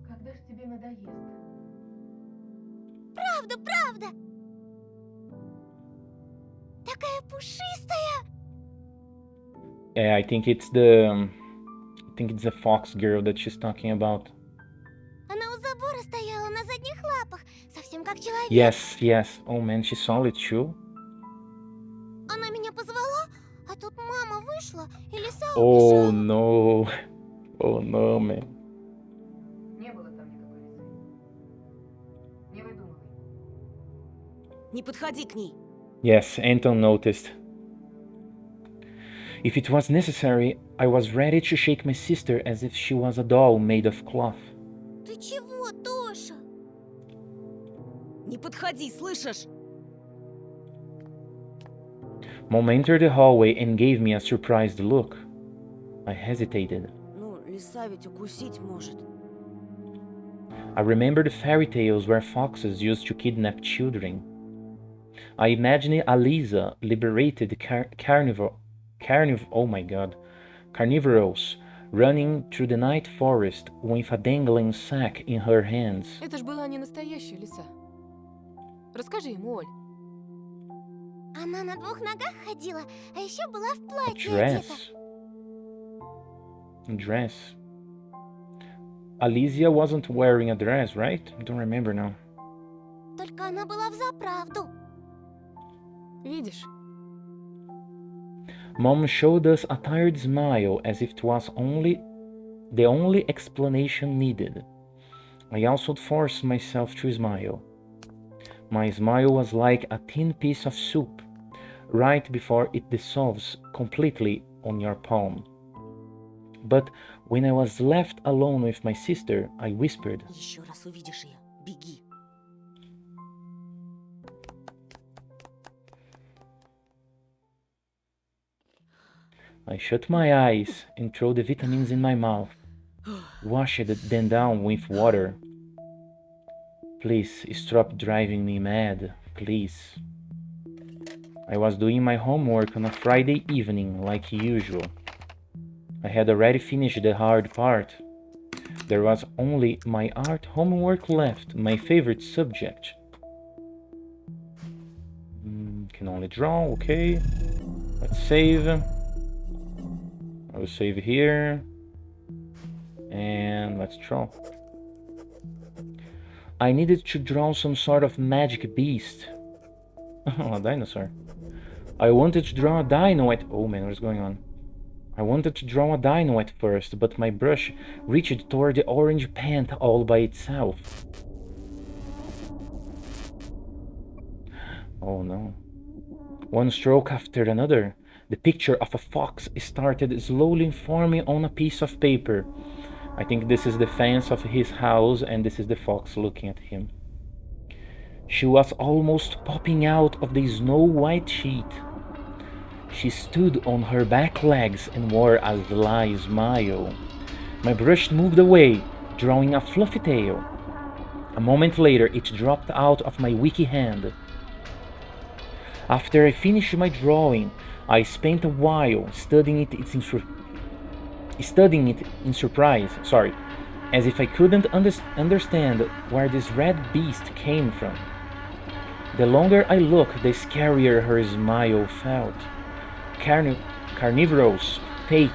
Когда ж тебе надоест? Правда, правда! Такая пушистая! Yeah, I think it's the fox girl that she's talking about. Она у забора стояла на задних лапах, совсем как человек. Yes. Oh man, she saw it too. Она меня позвала, а тут мама вышла, и лиса Oh убежала. no. Oh no, man. Не было там никакой лисы. Не выдумывай. не подходи к ней. Yes, Anton noticed. If it was necessary, I was ready to shake my sister as if she was a doll made of cloth. Ты чего, Тоша? Не подходи, слышишь? Mom entered the hallway and gave me a surprised look. I hesitated. Ну, лиса ведь укусить может. I remembered fairy tales where foxes used to kidnap children. I imagine Aliza liberated carnivorous, running through the night forest with a dangling sack in her hands. Это ж была не настоящая лиса. Расскажи ему, Оль. Она на двух ногах ходила, а еще была в A платье одета. dress. Alicia wasn't wearing a dress, right? I don't remember now. Только она была взаправду. Видишь? Mom showed us a tired smile as if it was the only explanation needed. I also forced myself to smile. My smile was like a thin piece of soup, right before it dissolves completely on your palm. But when I was left alone with my sister, I whispered, Еще раз увидишь ее, беги. I shut my eyes and threw the vitamins in my mouth, washed them down with water. Please stop driving me mad, please. I was doing my homework on a Friday evening like usual. I had already finished the hard part. There was only my art homework left, my favorite subject. Can only draw, okay. Let's save. I will save here. And let's draw. I needed to draw some sort of magic beast. Oh, a dinosaur. I wanted to draw a dino at... Oh man, what's going on? I wanted to draw a dino at first, but my brush reached toward the orange pant all by itself. Oh no. One stroke after another, the picture of a fox started slowly forming on a piece of paper. I think this is the fence of his house and this is the fox looking at him. She was almost popping out of the snow-white sheet. She stood on her back legs and wore a sly smile. My brush moved away, drawing a fluffy tail. A moment later, it dropped out of my weak hand. After I finished my drawing, I spent a while studying it in surprise, as if I couldn't understand where this red beast came from. The longer I looked, the scarier her smile felt. Carnivorous, fake,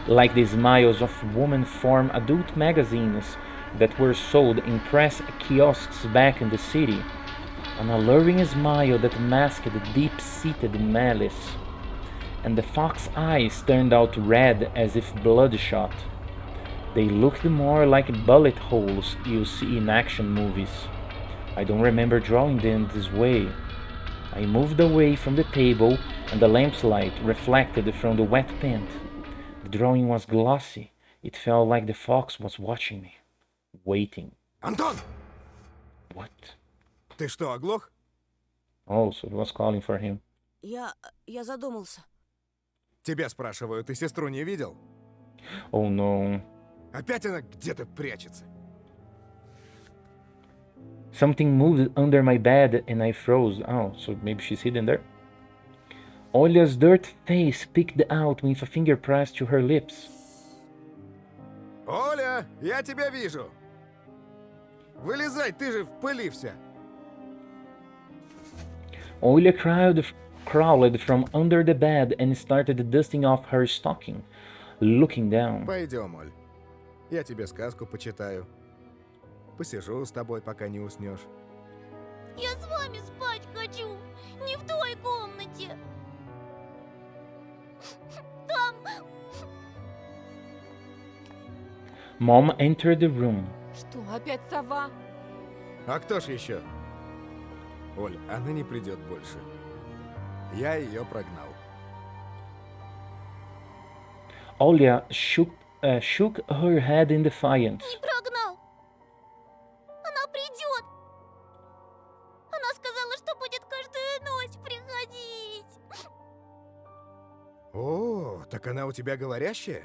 like the smiles of women from adult magazines that were sold in press kiosks back in the city. An alluring smile that masked deep-seated malice. And the fox's eyes turned out red as if bloodshot. They looked more like bullet holes you see in action movies. I don't remember drawing them this way. I moved away from the table and the lamplight reflected from the wet paint. The drawing was glossy. It felt like the fox was watching me, waiting. Anton! What? Ты что, оглох? Oh, so he was calling for him. Я задумался. Тебя спрашиваю, ты сестру не видел? Oh no. Опять она где-то прячется. Something moved under my bed and I froze. Oh, so maybe she's hidden there. Olya's dirt face peeked out with a finger pressed to her lips. Оля, я тебя вижу. Вылезай, ты же в пыли вся. Olya crawled from under the bed and started dusting off her stocking, looking down. Пойдем, Оль. Я тебе сказку почитаю. Посижу с тобой, пока не уснешь. Я с вами спать хочу, не в той комнате. Там... Mom entered the room. Что, опять сова? А кто ж еще? Оль, она не придет больше. Я ее прогнал. Olya shook her head in defiance. Не прогнал. Она придет. Она сказала, что будет каждую ночь приходить. О, так она у тебя говорящая?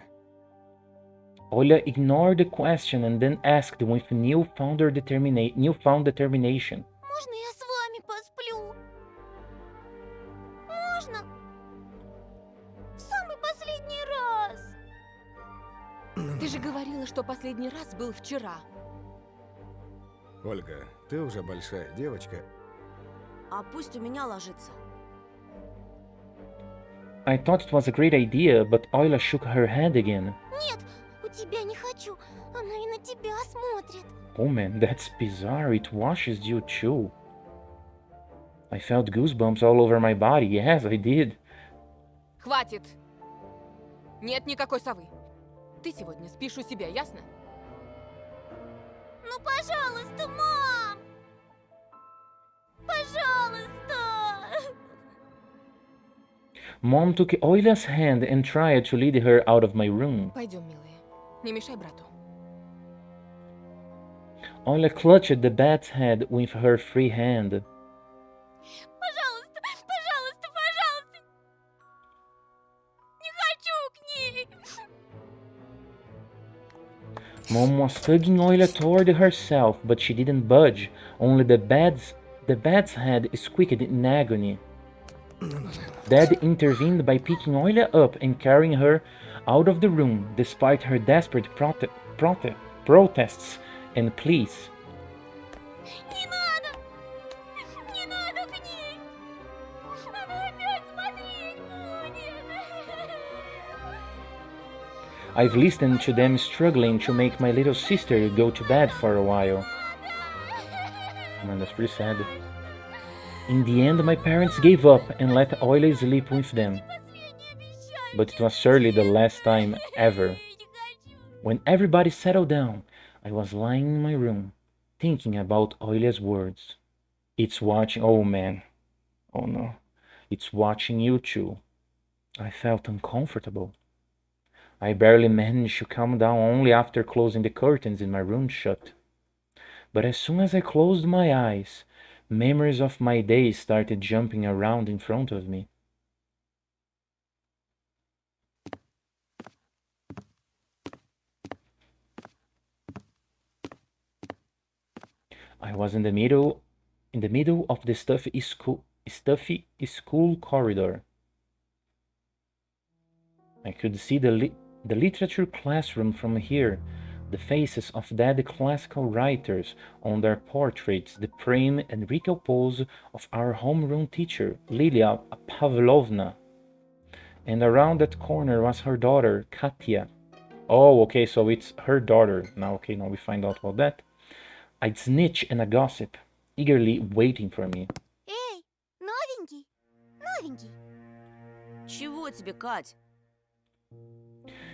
Olya ignored the question and then asked with newfound determination. Можно я с вами посплю? Ты же говорила, что последний раз был вчера. Ольга, ты уже большая девочка. А пусть у меня ложится. I thought it was a great idea, but Oila shook her head again. Нет, у тебя не хочу. Она и на тебя смотрит. Oh man, that's bizarre. It washes you too. I felt goosebumps all over my body. Yes, I did. Хватит! Нет никакой совы. Ты сегодня спишь у себя, ясно? Ну, пожалуйста, мам! Пожалуйста! Mom took Oila's hand and tried to lead her out of my room. Пойдем, милая. Не мешай брату. Oila clutched the bat's head with her free hand. Пожалуйста, пожалуйста, пожалуйста! Не хочу к ней! Mom was tugging Oila toward herself, but she didn't budge. Only the bat's head squeaked in agony. Dad intervened by picking Oila up and carrying her out of the room, despite her desperate protests and pleas. Не надо! Не надо к ней! Она опять смотреть будет! I've listened to them struggling to make my little sister go to bed for a while. Man, that's pretty sad. In the end, my parents gave up and let Oila sleep with them. But it was surely the last time ever. When everybody settled down, I was lying in my room, thinking about Oila's words. It's watching, oh man, oh no, it's watching you too. I felt uncomfortable. I barely managed to calm down only after closing the curtains in my room shut. But as soon as I closed my eyes, memories of my days started jumping around in front of me. I was in the middle of the stuffy school corridor. I could see the literature classroom from here, the faces of dead classical writers on their portraits, the prim and regal pose of our homeroom teacher, Lilia Pavlovna. And around that corner was her daughter, Katya. Oh, okay, so it's her daughter. Now we find out about that. I'd snitch and a gossip, eagerly waiting for me. Эй, новенький! Новенький! Чего тебе, Кать?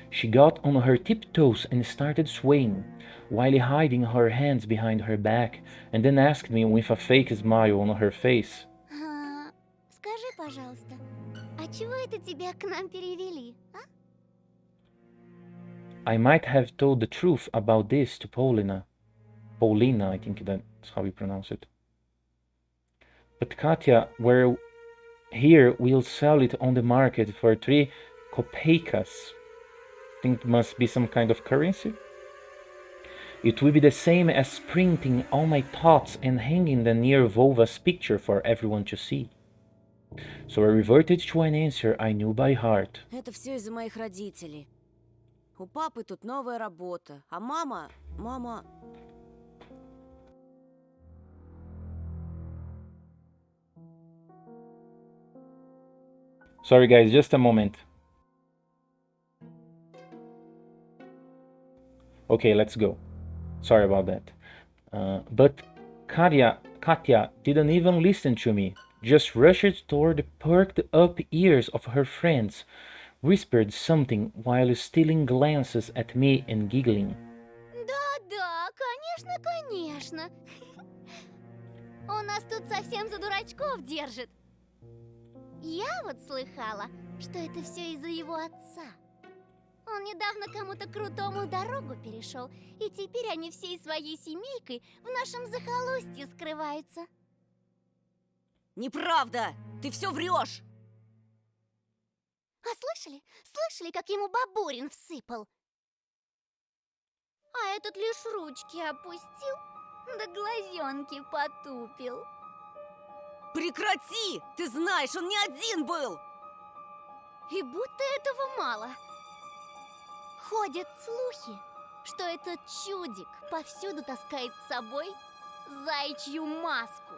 She got on her tiptoes and started swaying, while hiding her hands behind her back, and then asked me with a fake smile on her face. Скажи, пожалуйста, а чего это тебя к нам перевели, а? I might have told the truth about this to Paulina. Paulina, I think that's how you pronounce it. But Katya, here we'll sell it on the market for 3 kopeikas. Think it must be some kind of currency. It will be the same as printing all my thoughts and hanging them near Volva's picture for everyone to see. So I reverted to an answer I knew by heart. Это все из-за моих родителей. У папы тут новая работа, а мама... Sorry guys, just a moment. Okay, let's go. Sorry about that. But Katya didn't even listen to me. Just rushed toward the perked up ears of her friends, whispered something while stealing glances at me and giggling. Да-да, конечно, конечно. У нас тут совсем за дурачков держит. Я вот слыхала, что это все из-за его отца. Он недавно кому-то крутому дорогу перешел, и теперь они всей своей семейкой в нашем захолустье скрываются. Неправда! Ты все врешь! А слышали, как ему Бабурин всыпал? А этот лишь ручки опустил, да глазенки потупил. Прекрати! Ты знаешь, он не один был! И будто этого мало. Ходят слухи, что этот чудик повсюду таскает с собой заячью маску.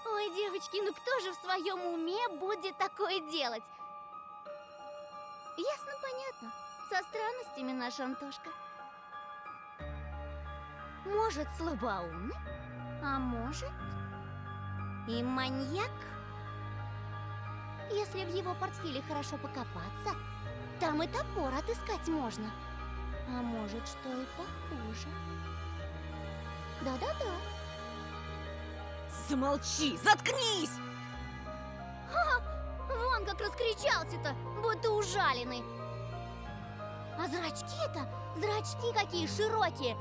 Ой, девочки, ну кто же в своем уме будет такое делать? Ясно, понятно. Со странностями наш Антошка. Может, слабоумный, а может и маньяк. Если в его портфеле хорошо покопаться, там и топор отыскать можно. А может, что и похуже. Да-да-да. Замолчи! Заткнись! Ха! Вон как раскричался-то, будто ужаленный. А зрачки-то, зрачки какие широкие.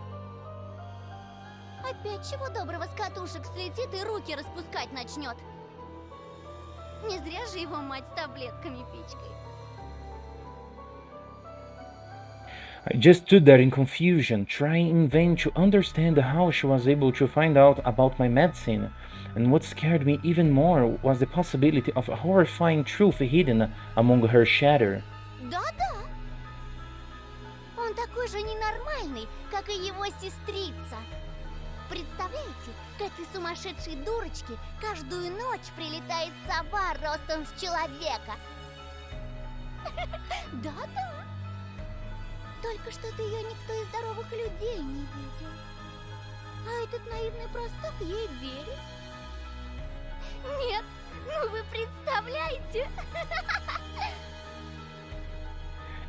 Опять чего доброго с катушек слетит и руки распускать начнет. Не зря же его мать с таблетками пичкает. I just stood there in confusion, trying in vain to understand how she was able to find out about my medicine. And what scared me even more was the possibility of a horrifying truth hidden among her shatter. Да-да. Он такой же ненормальный, как и его сестрица. Представляете, к этой сумасшедшей дурочке каждую ночь прилетает сова ростом с человека. Да-да. Только что-то ее никто из здоровых людей не видел. А этот наивный простак ей верит. Нет, ну вы представляете?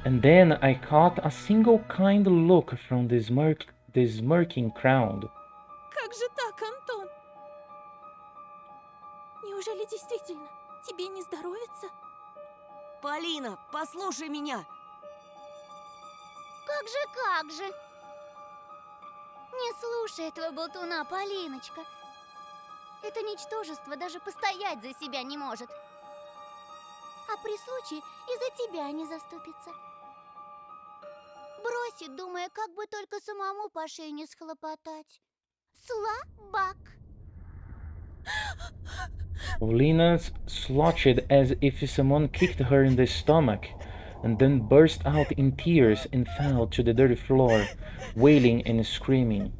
And then I caught a single kind look from the smirking crowd. Как же так, Антон? Неужели действительно тебе не здоровится? Полина, послушай меня! Как же? Не слушай этого болтуна, Полиночка. Это ничтожество даже постоять за себя не может. А при случае и за тебя не заступится. Бросит, думая, как бы только самому по шее не схлопотать. Слабак. Paulina slouched as if someone kicked her in the stomach, and then burst out in tears and fell to the dirty floor, wailing and screaming.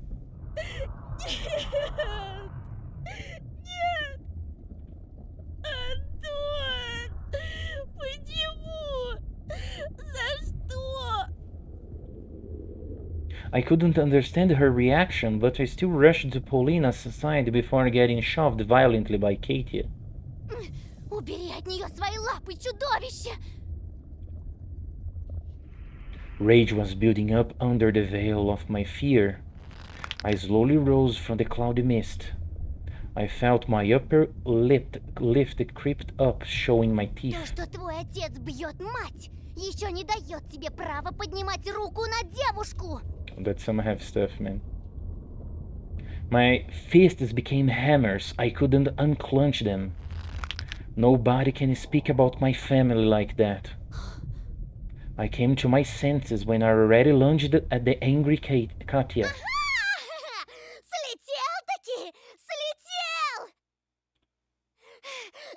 I couldn't understand her reaction, but I still rushed to Paulina's side before getting shoved violently by Katie. Убери от нее свои лапы, чудовище! Rage was building up under the veil of my fear. I slowly rose from the cloudy mist. I felt my upper lip creeped up, showing my teeth. То, что твой отец бьет мать, еще не дает тебе права поднимать руку на девушку. That's some heavy stuff, man. My fists became hammers. I couldn't unclench them. Nobody can speak about my family like that. I came to my senses when I already lunged at the angry Katya. Слетел-таки! Слетел!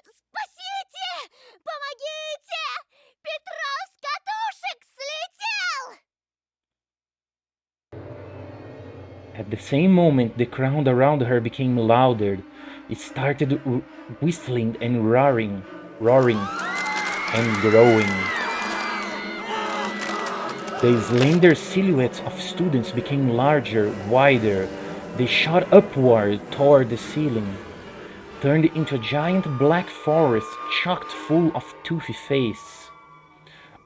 Спасите! Помогите! Петро с катушек слетел! At the same moment, the crowd around her became louder. It started whistling and roaring and growing. The slender silhouettes of students became larger, wider. They shot upward toward the ceiling, turned into a giant black forest chock full of toothy faces.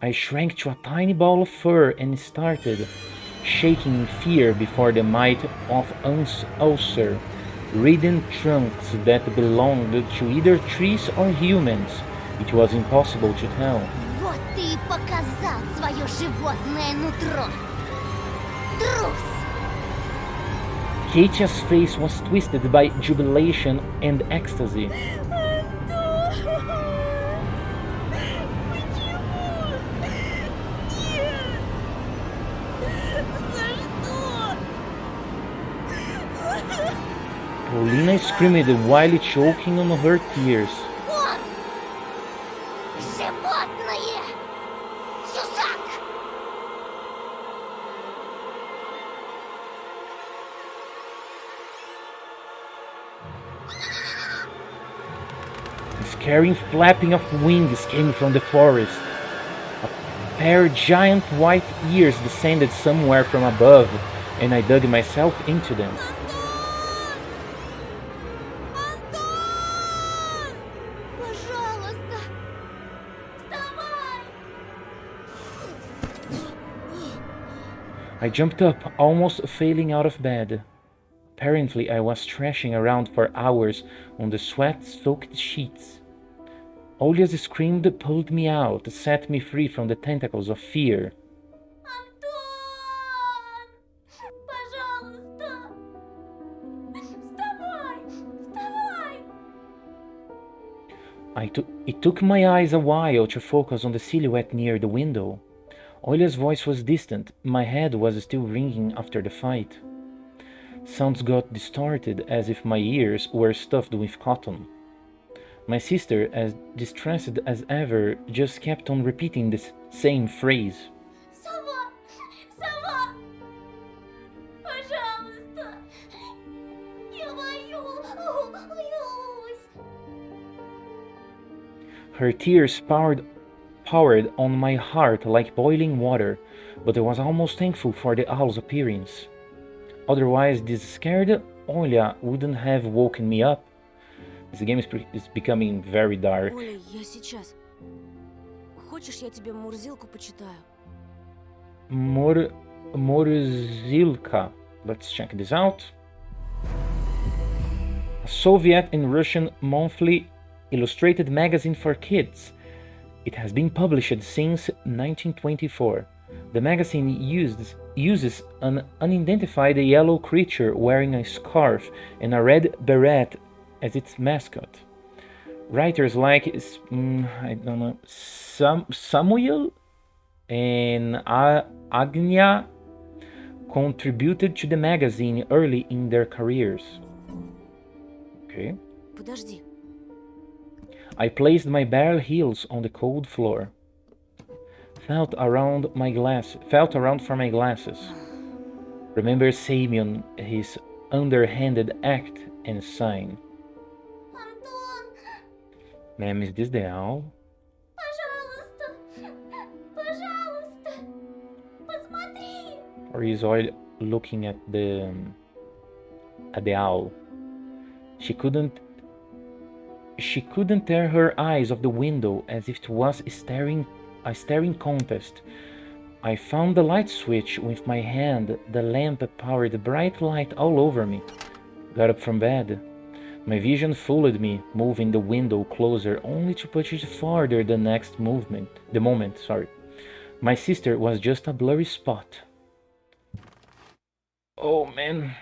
I shrank to a tiny ball of fur and started shaking in fear before the might of ulcer ridden trunks that belonged to either trees or humans. It was impossible to tell. Вот ты и показал свое животное нутро. Трус! Katya's face was twisted by jubilation and ecstasy. Paulina screamed while choking on her tears. Он! Животное! Сюда! scary flapping of wings came from the forest. A pair of giant white ears descended somewhere from above, and I dug myself into them. Пожалуйста! Вставай! I jumped up, almost failing out of bed. Apparently, I was thrashing around for hours on the sweat-soaked sheets. Olia's scream pulled me out, set me free from the tentacles of fear. Антон! Пожалуйста! Вставай! Вставай! It took my eyes a while to focus on the silhouette near the window. Olia's voice was distant. My head was still ringing after the fight. Sounds got distorted as if my ears were stuffed with cotton. My sister, as distressed as ever, just kept on repeating the same phrase. Сова! Сова! Пожалуйста! Я боюсь! Her tears poured on my heart like boiling water, but I was almost thankful for the owl's appearance. Otherwise, this scared Olia wouldn't have woken me up. This game is becoming very dark. Оля, я сейчас. Хочешь, я тебе Мурзилку почитаю? Murzilka. Let's check this out. A Soviet and Russian monthly illustrated magazine for kids. It has been published since 1924. The magazine uses an unidentified yellow creature wearing a scarf and a red beret as its mascot. Writers like Samuel and Agnia contributed to the magazine early in their careers. Okay. Подожди. I placed my bare heels on the cold floor. Felt around for my glasses. Remember Samion, his underhanded act and sign. Антон! Ma'am, is this the owl? Пожалуйста! Пожалуйста! Посмотри! Or is Oil looking at the owl? She couldn't tear her eyes off the window as if it was a staring contest. I found the light switch with my hand. The lamp powered bright light all over me. Got up from bed. My vision fooled me, moving the window closer only to push it farther the moment. My sister was just a blurry spot. Oh man,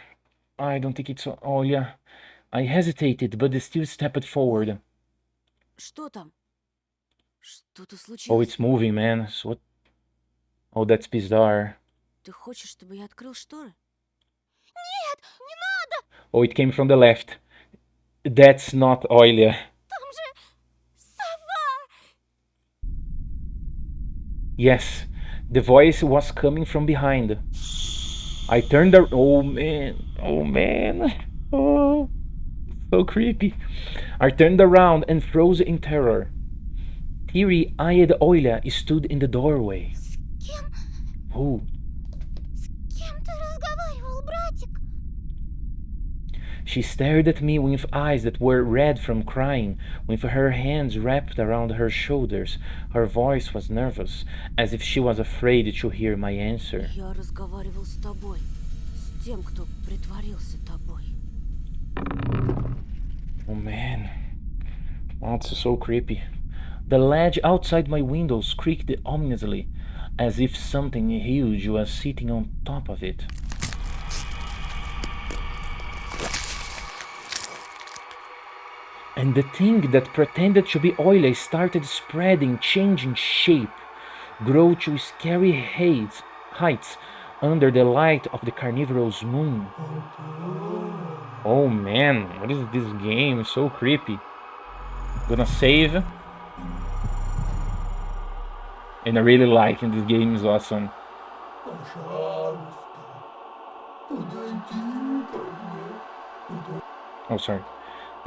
I don't think it's Olia. I hesitated, but still stepped forward. Что там? Что-то случилось? Oh, it's moving, man. So what? Oh, that's bizarre. Ты хочешь, чтобы я открыл шторы? Нет, не надо! Oh, it came from the left. That's not Olia. Там же сова! Yes, the voice was coming from behind. I turned around. Oh man. Oh, so creepy. I turned around and froze in terror. Teary-eyed Olia stood in the doorway. С кем? Who? С кем ты разговаривал, братик? She stared at me with eyes that were red from crying, with her hands wrapped around her shoulders. Her voice was nervous, as if she was afraid to hear my answer. Я разговаривал с тобой. С тем, кто притворился тобой. Oh man. That's so creepy. The ledge outside my windows creaked ominously, as if something huge was sitting on top of it. And the thing that pretended to be Oily started spreading, changing shape, grow to scary heights under the light of the carnivorous moon. Oh man, what is this game? So creepy. Gonna save. And I really like it. This game is awesome. Oh, sorry.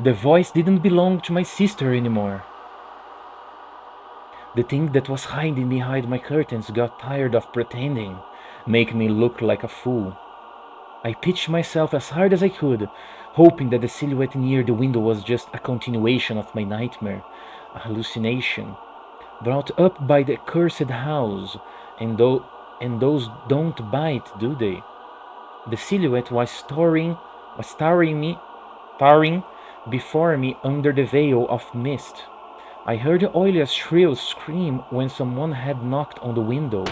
The voice didn't belong to my sister anymore. The thing that was hiding behind my curtains got tired of pretending, making me look like a fool. I pitched myself as hard as I could, hoping that the silhouette near the window was just a continuation of my nightmare, a hallucination, brought up by the cursed house, and those don't bite, do they? The silhouette was towering before me under the veil of mist. I heard Olia's shrill scream when someone had knocked on the window.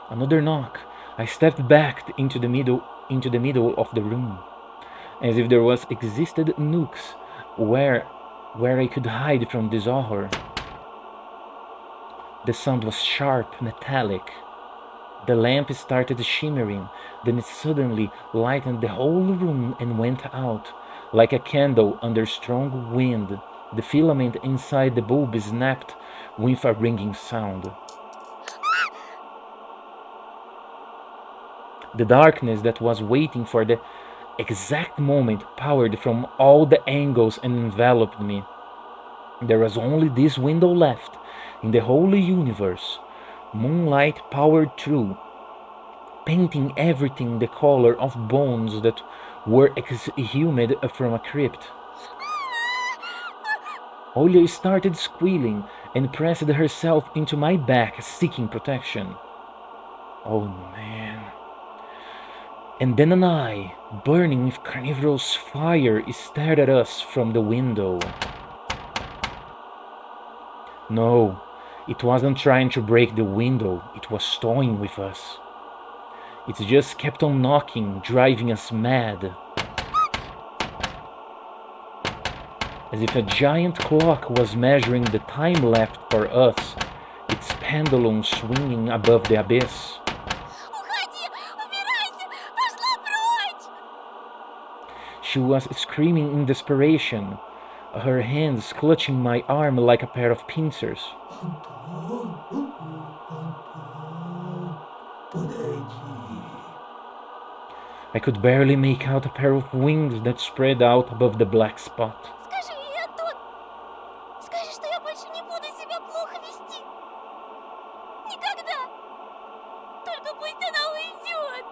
Another knock. I stepped back into the middle of the room, as if there existed nooks where I could hide from this horror. The sound was sharp, metallic. The lamp started shimmering, then it suddenly lightened the whole room and went out. Like a candle under strong wind, the filament inside the bulb snapped with a ringing sound. The darkness that was waiting for the exact moment poured from all the angles and enveloped me. There was only this window left in the whole universe. Moonlight powered through, painting everything the color of bones that were exhumed from a crypt. Olia started squealing and pressed herself into my back, seeking protection. Oh man. And then an eye, burning with carnivorous fire, stared at us from the window. No, it wasn't trying to break the window, it was toying with us. It just kept on knocking, driving us mad. As if a giant clock was measuring the time left for us, its pendulum swinging above the abyss. She was screaming in desperation, her hands clutching my arm like a pair of pincers. I could barely make out a pair of wings that spread out above the black spot. Скажи ей, Антон! Скажи, что я больше не буду себя плохо вести! Никогда! Только пусть она уйдет!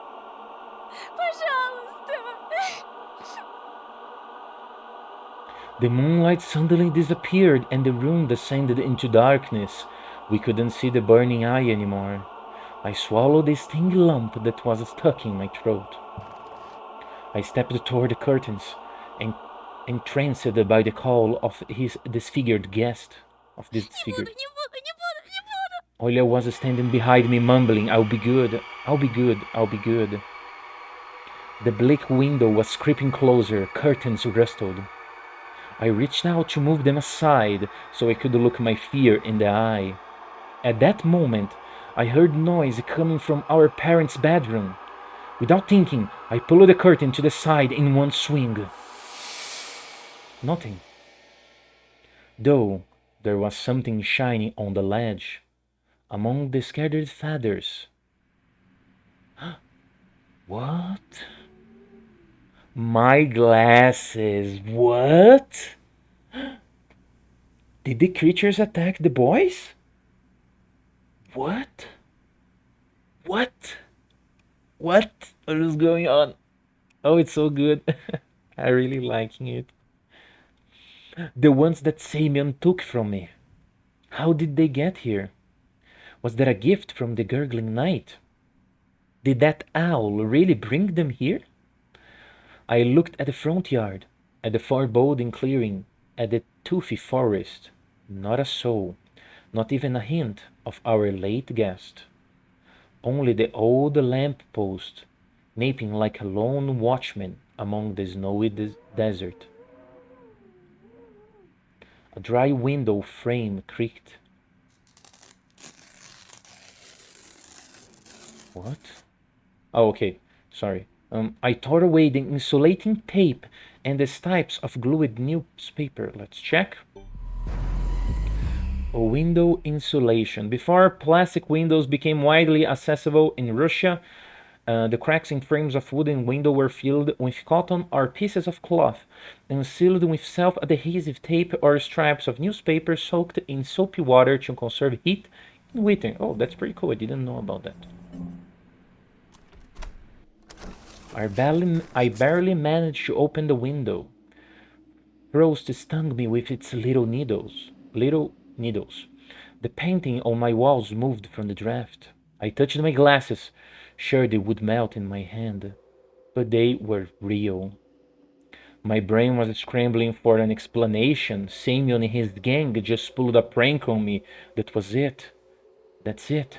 Пожалуйста! The moonlight suddenly disappeared and the room descended into darkness. We couldn't see the burning eye anymore. I swallowed a stinging lump that was stuck in my throat. I stepped toward the curtains, entranced by the call of his disfigured guest. Olia was standing behind me, mumbling, "I'll be good, I'll be good, I'll be good." The bleak window was creeping closer, curtains rustled. I reached out to move them aside so I could look my fear in the eye. At that moment, I heard noise coming from our parents' bedroom. Without thinking, I pulled the curtain to the side in one swing. Nothing. Though there was something shiny on the ledge, among the scattered feathers. What? My glasses. What? Did the creatures attack the boys? What? What? What is going on? Oh, it's so good. I really liking it. The ones that Samion took from me. How did they get here? Was that a gift from the gurgling night? Did that owl really bring them here? I looked at the front yard, at the foreboding clearing, at the toothy forest. Not a soul, not even a hint of our late guest. Only the old lamp post, napping like a lone watchman among the snowy desert. A dry window frame creaked. What? Oh, okay. Sorry. I tore away the insulating tape and the stipes of glued newspaper. Let's check. Window insulation. Before plastic windows became widely accessible in Russia, The cracks in frames of wooden window were filled with cotton or pieces of cloth and sealed with self-adhesive tape or strips of newspaper soaked in soapy water to conserve heat in winter. Oh, that's pretty cool. I didn't know about that. I barely managed to open the window. Frost stung me with its little needles. The painting on my walls moved from the draft. I touched my glasses, sure they would melt in my hand, but they were real. My brain was scrambling for an explanation. Simeon and his gang just pulled a prank on me. That was it. That's it.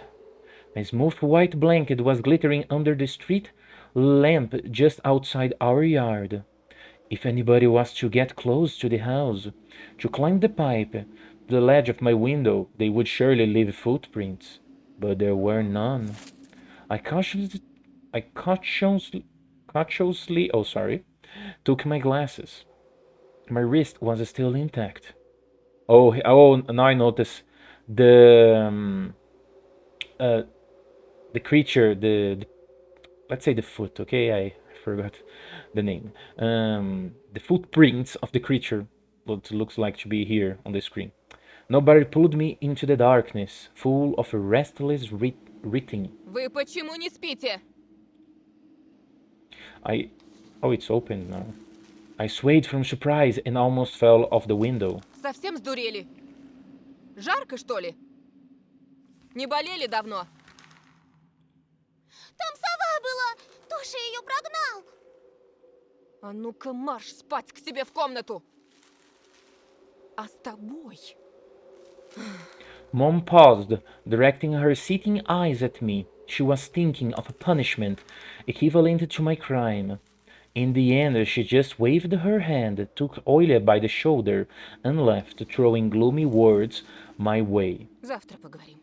A smooth white blanket was glittering under the street lamp just outside our yard. If anybody was to get close to the house, to climb the pipe, the ledge of my window, they would surely leave footprints. But there were none. I cautiously took my glasses. My wrist was still intact. Oh, now I notice the creature, let's say the foot, okay? I forgot the name. The footprints of the creature, what looks like to be here on the screen. Nobody pulled me into the darkness, full of a restless writhing. Вы почему не спите? Oh, it's open now. I swayed from surprise and almost fell off the window. Совсем сдурели? Жарко, что ли? Не болели давно? Там сова была! Тоша ее прогнал! А ну-ка марш спать к себе в комнату! А с тобой... Mom paused, directing her seething eyes at me. She was thinking of a punishment equivalent to my crime. In the end, she just waved her hand, took Olia by the shoulder, and left, throwing gloomy words my way. Завтра поговорим.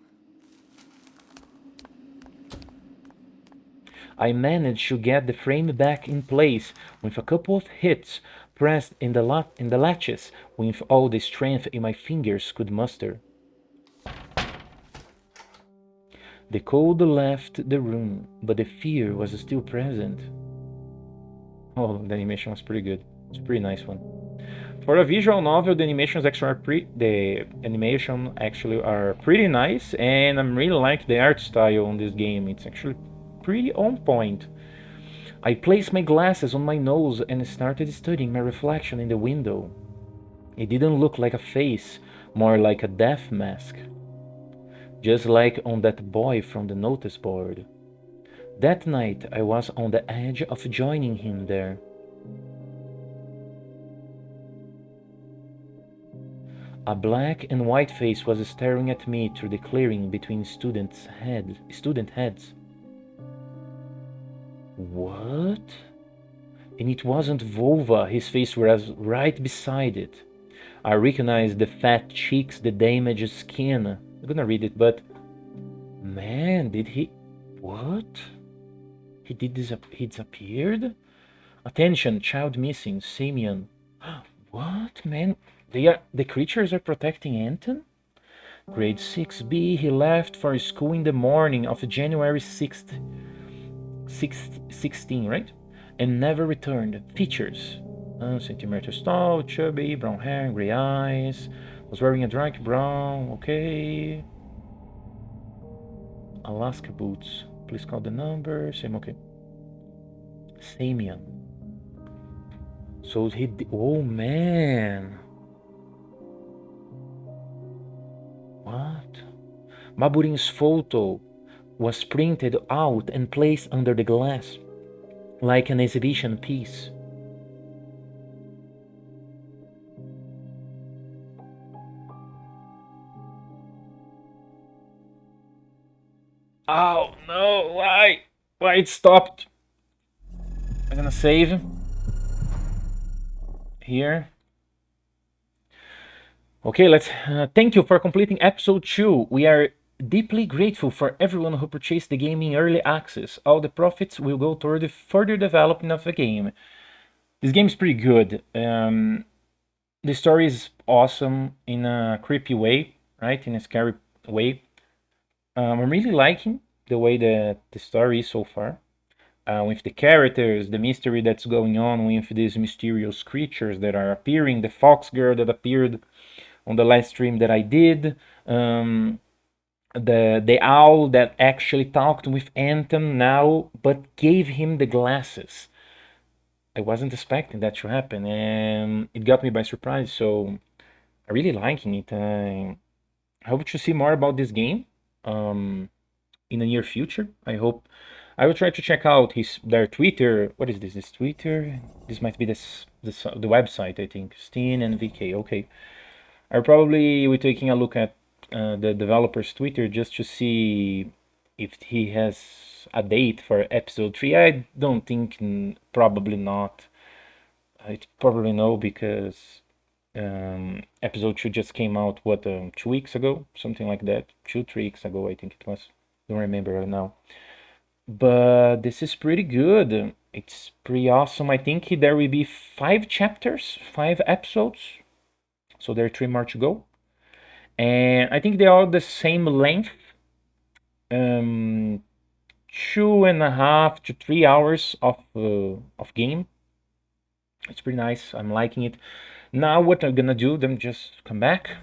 I managed to get the frame back in place with a couple of hits pressed in the latches with all the strength in my fingers could muster. The cold left the room, but the fear was still present. Oh, the animation was pretty good. It's a pretty nice one. For a visual novel, the animations actually are pretty nice, and I'm really like the art style on this game. It's actually pretty on point. I placed my glasses on my nose and started studying my reflection in the window. It didn't look like a face, more like a death mask. Just like on that boy from the notice board. That night, I was on the edge of joining him there. A black and white face was staring at me through the clearing between student heads. What? And it wasn't Volva, his face was right beside it. I recognized the fat cheeks, the damaged skin. I'm gonna read it, but... Man, did he... What? He disappeared? Attention, child missing, Simeon. What, man? The creatures are protecting Anton? Grade 6B, he left for school in the morning of January 6th, 16, right? And never returned. Features. Centimeters tall, chubby, brown hair, gray eyes. Was wearing a dark brown, okay. Alaska boots. Please call the number. Same, okay. Simeon. So he... Oh, man. What? Maburin's photo was printed out and placed under the glass, like an exhibition piece. Oh no, why? Why it stopped? I'm gonna save here. Okay, let's thank you for completing episode 2. We are deeply grateful for everyone who purchased the game in early access. All the profits will go toward the further development of the game. This game is pretty good. The story is awesome in a creepy way, right? In a scary way. I'm really liking the way that the story is so far. with the characters, the mystery that's going on with these mysterious creatures that are appearing, the fox girl that appeared on the last stream that I did, the owl that actually talked with Anton now, but gave him the glasses. I wasn't expecting that to happen, and it got me by surprise. So I really liking it. I hope to see more about this game in the near future. I hope I will try to check out their Twitter. What is this? This Twitter? This might be the website, I think. Steen and VK. Okay. I probably will taking a look at the developer's Twitter just to see if he has a date for episode 3. I don't think, probably not. It's probably no, because episode 2 just came out, what, 2 weeks ago? Something like that. 2-3 weeks ago, I think it was. Don't remember right now. But this is pretty good. It's pretty awesome. I think there will be 5 chapters, 5 episodes. So there are 3 more to go. And I think they are the same length. 2.5 to 3 hours of game. It's pretty nice. I'm liking it. Now what I'm gonna do, then just come back.